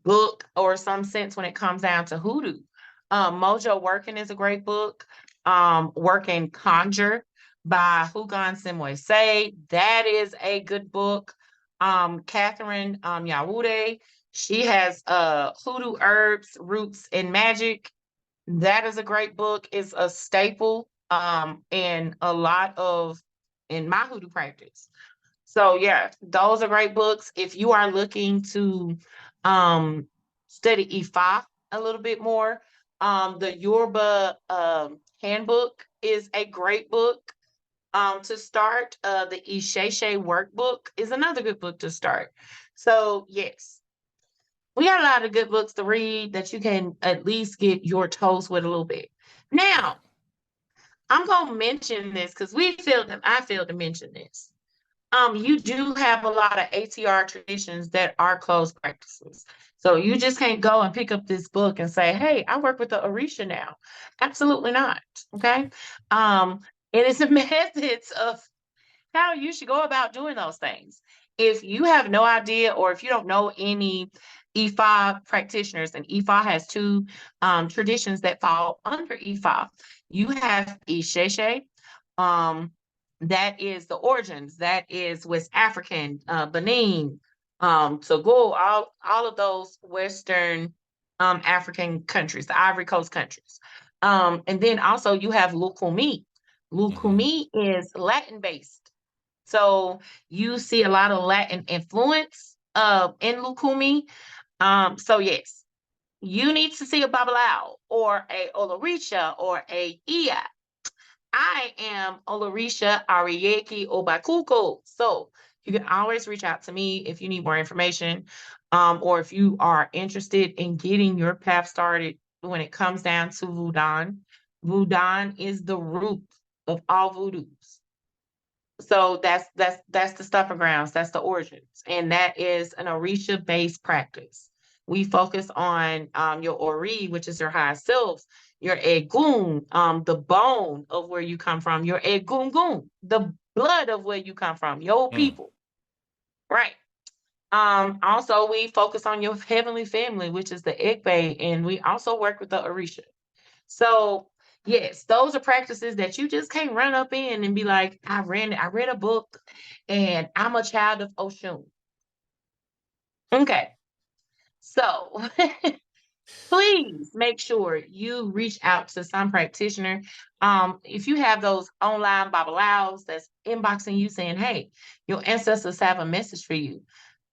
book or some sense when it comes down to hoodoo. Mojo Working is a great book. Working Conjure by Hugon Simwe Say. That is a good book. Catherine Yawude, she has Hoodoo Herbs, Roots, and Magic. That is a great book. It's a staple in a lot of in my hoodoo practice. So yeah, those are great books. If you are looking to um study Ifa a little bit more, the Yoruba handbook is a great book to start. The Isheshe workbook is another good book to start. So yes, we got a lot of good books to read that you can at least get your toes with a little bit. Right. Now, I'm gonna mention this because I failed to mention this. You do have a lot of ATR traditions that are closed practices. So you just can't go and pick up this book and say, hey, I work with the Orisha now. Absolutely not. Okay. And it's a methods of how you should go about doing those things. If you have no idea, or if you don't know any Ifa practitioners, and Ifa has two traditions that fall under Ifa. You have Isheshe, that is the origins, that is West African, Benin, Togo, all of those Western African countries, the Ivory Coast countries. And then also you have Lukumi. Mm-hmm. Lukumi is Latin based. So you see a lot of Latin influence in Lukumi. So yes, you need to see a Babalao or a Olorisha or a Iya. I am Olorisha Ariyeke Obakuko. So you can always reach out to me if you need more information, or if you are interested in getting your path started when it comes down to Voodoo. Voodoo is the root of all voodoos. So that's the stuffing grounds, that's the origins, and that is an Orisha based practice. We focus on your Ori, which is your high self, your Egun, the bone of where you come from, your Egungun, the blood of where you come from, your Mm. people, right? Also we focus on your heavenly family, which is the Ekbe, and we also work with the Orisha. So yes, those are practices that you just can't run up in and be like, I read a book and I'm a child of Oshun. Okay. So please make sure you reach out to some practitioner. If you have those online babalaos that's inboxing you saying, hey, your ancestors have a message for you.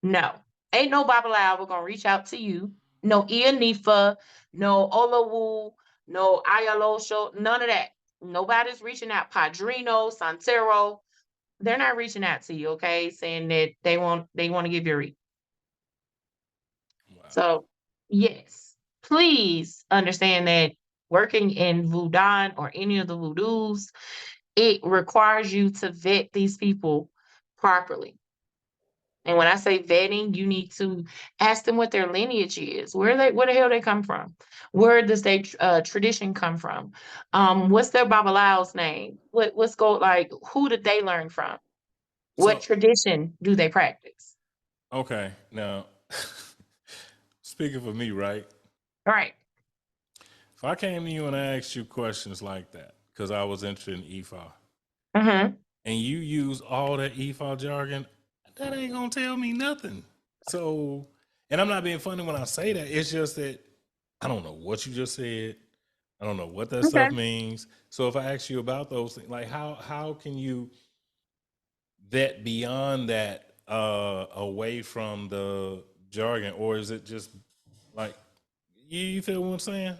No, ain't no babalao. We're gonna reach out to you. no Ianifa, no Olawu, no Ayalosho, none of that. Nobody's reaching out. Padrino, Santero, they're not reaching out to you, okay, saying that they want to give you a read. Wow. So yes, please understand that working in Voodoo or any of the voodoos, it requires you to vet these people properly. And when I say vetting, you need to ask them what their lineage is. Where the hell they come from? Where does their tradition come from? What's their Babalao's name? What's go like? Who did they learn from? What So, tradition do they practice? okay, now speaking for me, right? Right. If I came to you and I asked you questions like that because I was interested in EFA, Mm-hmm. and you use all that EFA jargon, that ain't gonna tell me nothing. So, and I'm not being funny when I say that. It's just that I don't know what you just said. I don't know what that Okay. stuff means. So if I ask you about those things, like how can you vet beyond that away from the jargon, or is it just like you feel what I'm saying?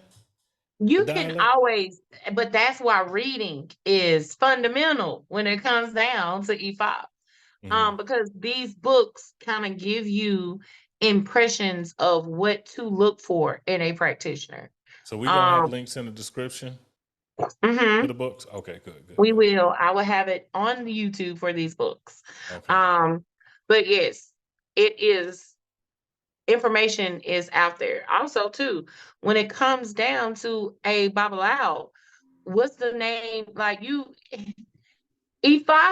The You can dialect. always, but that's why reading is fundamental when it comes down to E5. Mm-hmm. Because these books kind of give you impressions of what to look for in a practitioner. So we gonna have Um, links in the description to mhm, the books. Okay, good, good, we good. will. I will have it on YouTube for these books. Okay. Um, but yes, it is information is out there. Also, too, when it comes down to a Babalao, what's the name? Like E5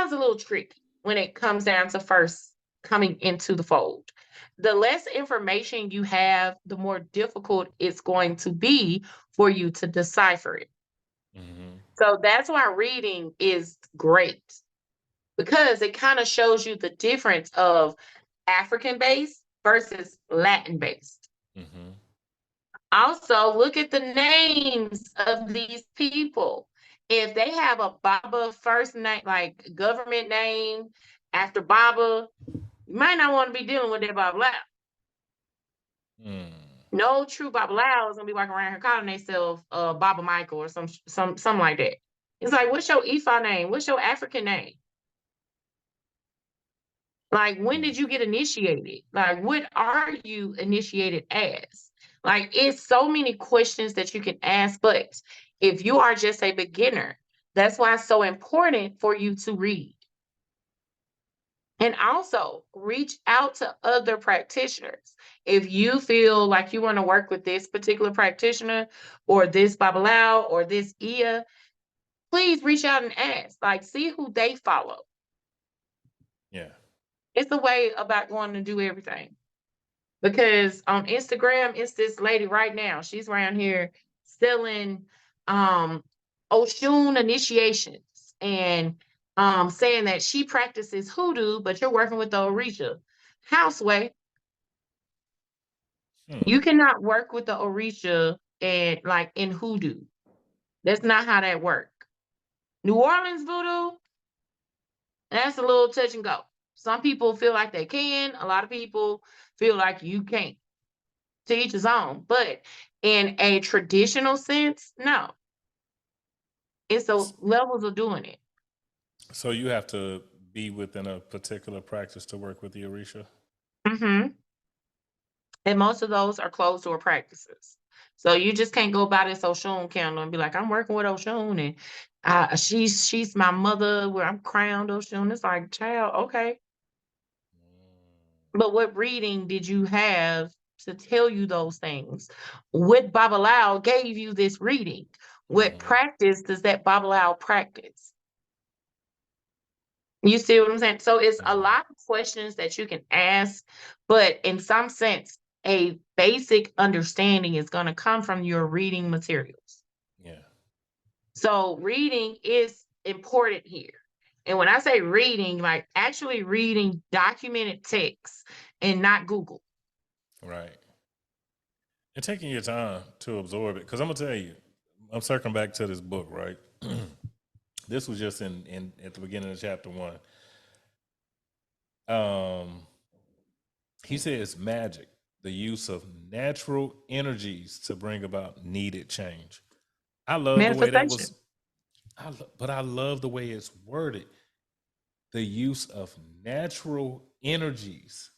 is a little tricky when it comes down to first coming into the fold. The less information you have, the more difficult it's going to be for you to decipher it. Mm-hmm. So that's why reading is great because it kind of shows you the difference of African based versus Latin based. Mm-hmm. Also, look at the names of these people. If they have a Baba first name, like government name after Baba, you might not want to be dealing with that Baba Lao. Mm. No true Baba Lao is gonna be walking around here calling themselves Baba Michael or something like that. It's like, what's your Ifa name? What's your African name? Like, when Mm. did you get initiated? Like, what are you initiated as? Like, it's so many questions that you can ask, but if you are just a beginner, that's why it's so important for you to read. And also reach out to other practitioners. If you feel like you want to work with this particular practitioner or this Babalao or this Ia, please reach out and ask. Like, see who they follow. Yeah. It's the way about going to do everything. Because on Instagram, it's this lady right now. She's around here selling um Oshun initiations and saying that she practices hoodoo, but you're working with the Orisha. Houseway, Hmm. you cannot work with the Orisha and like in hoodoo. That's not how that works. New Orleans voodoo, that's a little touch and go. Some people feel like they can, a lot of people feel like you can't. To each his own. But in a traditional sense, no. It's the levels of doing it. So you have to be within a particular practice to work with the Orisha. Hmm. And most of those are closed door practices. So you just can't go by this Oshun candle and be like, I'm working with Oshun and she's my mother where I'm crowned Oshun. It's like, child, okay. But what reading did you have to tell you those things? What Babalao gave you this reading? What Mm-hmm. practice does that Babalao practice? You see what I'm saying? So it's a Mm-hmm. lot of questions that you can ask, but in some sense, a basic understanding is going to come from your reading materials. Yeah. So reading is important here. And when I say reading, like actually reading documented text and not Google. Right. And taking your time to absorb it. Because I'm gonna tell you, I'm circling back to this book, right? This was just in at the beginning of chapter 1. He says magic. the use of natural energies to bring about needed change. I love the way that Manifestation. was, but I love the way it's worded. The use of natural energies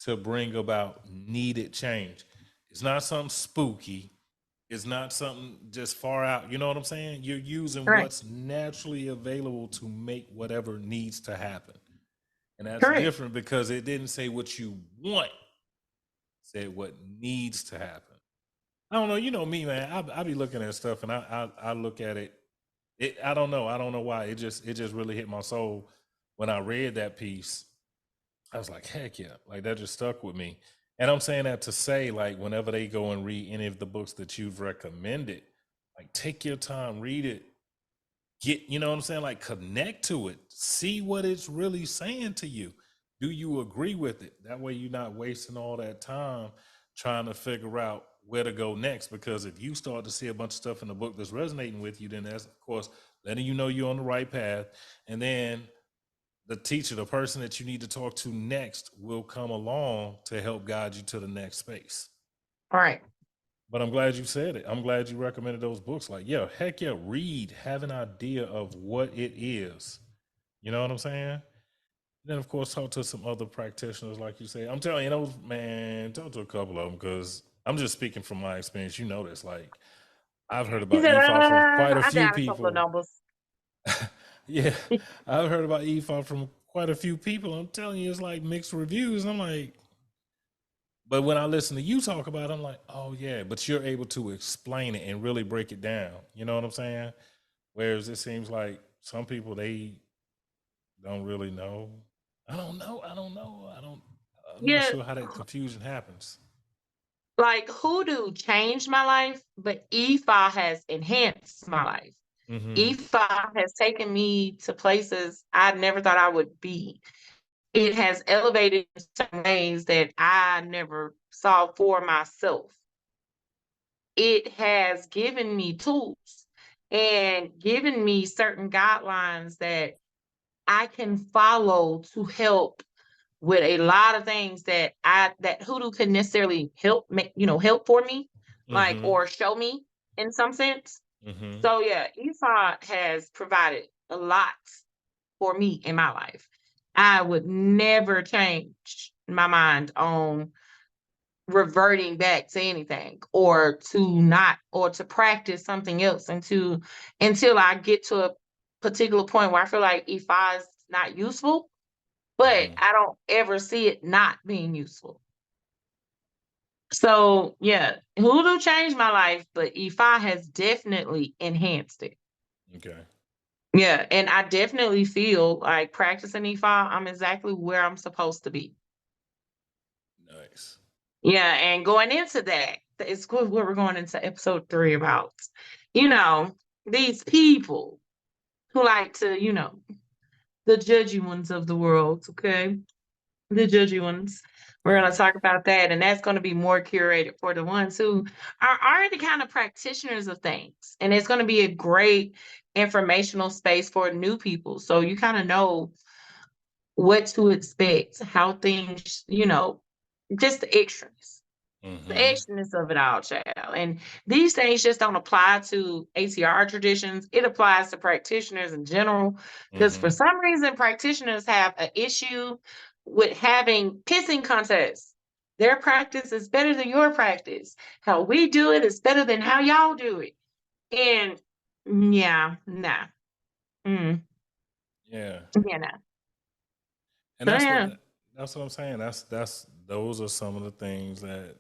to bring about needed change. It's not something spooky. It's not something just far out. You know what I'm saying? You're using Correct. what's naturally available to make whatever needs to happen. And that's Correct. different because it didn't say what you want, it said what needs to happen. I don't know. You know me, man. I be looking at stuff and I look at it. I don't know. I don't know why. It just really hit my soul when I read that piece. I was like, heck yeah, like that just stuck with me. And I'm saying that to say, like, whenever they go and read any of the books that you've recommended, like, take your time, read it, you know what I'm saying? Like, connect to it, see what it's really saying to you. Do you agree with it? That way you're not wasting all that time trying to figure out where to go next. Because if you start to see a bunch of stuff in the book that's resonating with you, then that's, of course, letting you know you're on the right path. And then the teacher, the person that you need to talk to next, will come along to help guide you to the next space. All right. But I'm glad you said it. I'm glad you recommended those books. Like, yeah, heck yeah, read, have an idea of what it is. You know what I'm saying? Then, of course, talk to some other practitioners, like you say. I'm telling you, those, man, talk to a couple of them because I'm just speaking from my experience. You know this. Like, I've heard He about said, EFOP from quite a I few got a couple of people. numbers. Yeah, I've heard about EFOP from quite a few people. I'm telling you, it's like mixed reviews. I'm like, but when I listen to you talk about it, I'm like, oh yeah, but you're able to explain it and really break it down. You know what I'm saying? Whereas it seems like some people, they don't really know. I don't know. I'm not Yeah, sure how that confusion happens. like Hoodoo changed my life, but EFI has enhanced my life. Mm-hmm. EFI has taken me to places I never thought I would be. It has elevated in certain ways that I never saw for myself. It has given me tools and given me certain guidelines that I can follow to help with a lot of things that Hoodoo couldn't necessarily help help for me, like, Mm-hmm. or show me in some sense. Mm-hmm. So yeah, EFI has provided a lot for me in my life. I would never change my mind on reverting back to anything or to practice something else until I get to a particular point where I feel like EFI is not useful, but Mm-hmm. I don't ever see it not being useful. So yeah, Hoodoo changed my life, but EFI has definitely enhanced it. Okay. Yeah, and I definitely feel like practicing EFI, I'm exactly where I'm supposed to be. Nice. Yeah, and going into that, it's good what we're going into episode 3 about. You know, these people who like to, the judgy ones of the world, okay? The judgy ones. We're going to talk about that, and that's going to be more curated for the ones who are already kind of practitioners of things. And it's going to be a great informational space for new people. So you kind of know what to expect, how things, just the extras. The Mm-hmm. extraness of it all, child. And these things just don't apply to ATR traditions. It applies to practitioners in general. Because for Mm-hmm. some reason, practitioners have an issue with having pissing contests. Their practice is better than your practice. How we do it is better than how y'all do it. And yeah, nah. Mm, Yeah. yeah, nah. And So yeah. that's what I'm saying. Those are some of the things that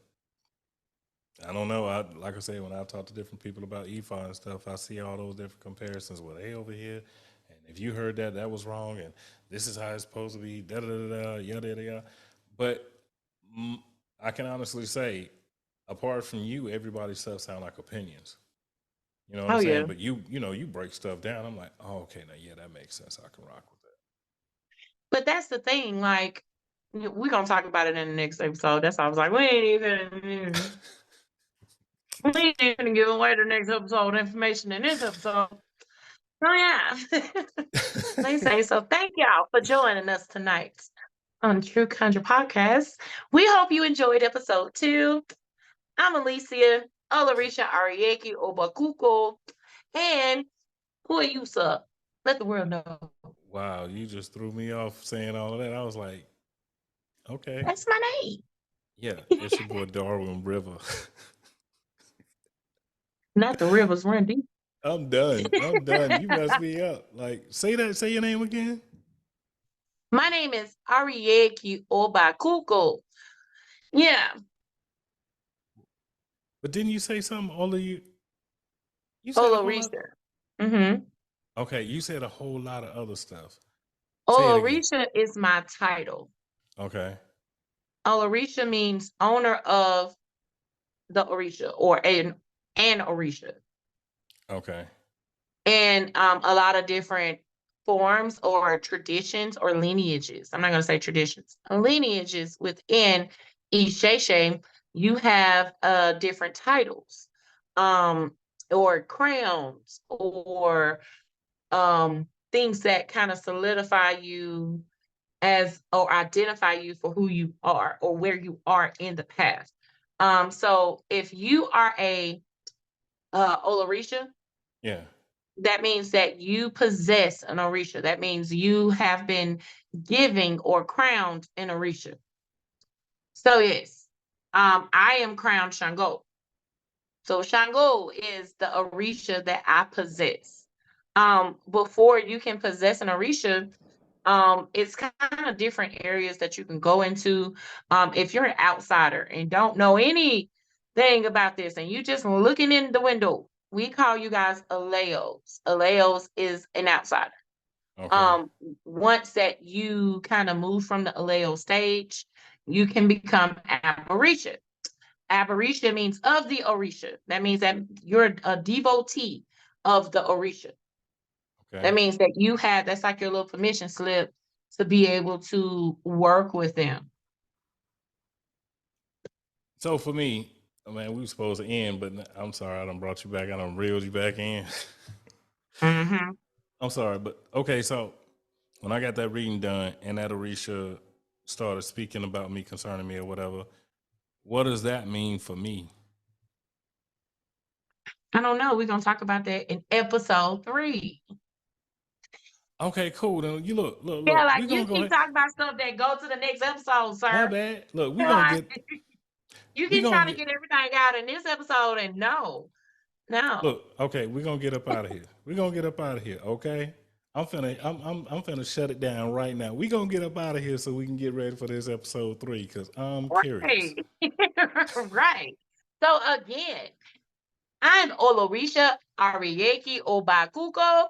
I don't know. Like I say, when I talk to different people about EFI and stuff, I see all those different comparisons. Well, they over here, and if you heard that, that was wrong, and this is how it's supposed to be. Da da da da, yada yada yada. But mm, I can honestly say, apart from you, everybody's stuff sound like opinions. You know what I'm Oh yeah. saying? But you break stuff down. I'm like, oh, okay, now yeah, that makes sense. I can rock with that. But that's the thing, like, we're gonna talk about it in the next episode. That's why I was like, we ain't even give away the next episode information in this episode. So yeah. They say so. Thank y'all for joining us tonight on True Conjure Podcast. We hope you enjoyed episode 2. I'm Alicia Olorisha Ariyeke Obakuko. And who are you, sir? Let the world know. Wow, you just threw me off saying all of that. I was like, okay. That's my name. Yeah, it's your boy Darwin River. Not the rivers run deep. I'm done. You messed me up. Like, say your name again. My name is Ariyeke Obakuko. Yeah. But didn't you say something? All of you said a whole lot. Olorisha. Okay, you said a whole lot of other stuff. Olorisha is my title. Okay. Olorisha means owner of the Orisha or an Orisha. Okay. And a lot of different forms or traditions or lineages. I'm not going to say traditions. Lineages within each Sheshe, you have different titles, or crowns, or things that kind of solidify you as or identify you for who you are or where you are in the past. So if you are a Olorisha, Yeah. that means that you possess an Orisha. That means you have been giving or crowned an Orisha. So yes, I am crowned Shango. So Shango is the Orisha that I possess. Before you can possess an Orisha, it's kind of different areas that you can go into. If you're an outsider and don't know anything about this and you just looking in the window, we call you guys Aleos. Aleos is an outsider. Okay. Once that you kind of move from the Aleo stage, you can become Aberisha. Aberisha means of the Orisha. That means that you're a devotee of the Orisha. Okay. That means that that's like your little permission slip to be able to work with them. So for me, man, we were supposed to end, but I'm sorry, I done brought you back. I done reeled you back in. I'm sorry, but okay, so when I got that reading done and that Orisha started speaking about me, concerning me or whatever, what does that mean for me? I don't know. We're going to talk about that in episode 3. Okay, cool. Then you look. Yeah, like We're gonna you go keep ahead. talking about stuff that go to the next episode, sir. My bad. Look, we're You gonna know, get. you We keep gonna trying to get. get everything out in this episode, and no. Look, okay, we're gonna get up out of here. We're gonna get up out of here, okay? I'm finna shut it down right now. We're gonna get up out of here so we can get ready for this episode 3 because I'm curious. Right. So again, I'm Olorisha Ariyeke Obakuko.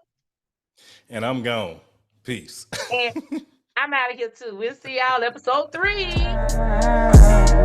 And I'm gone. Peace. And I'm out of here too. We'll see y'all episode 3.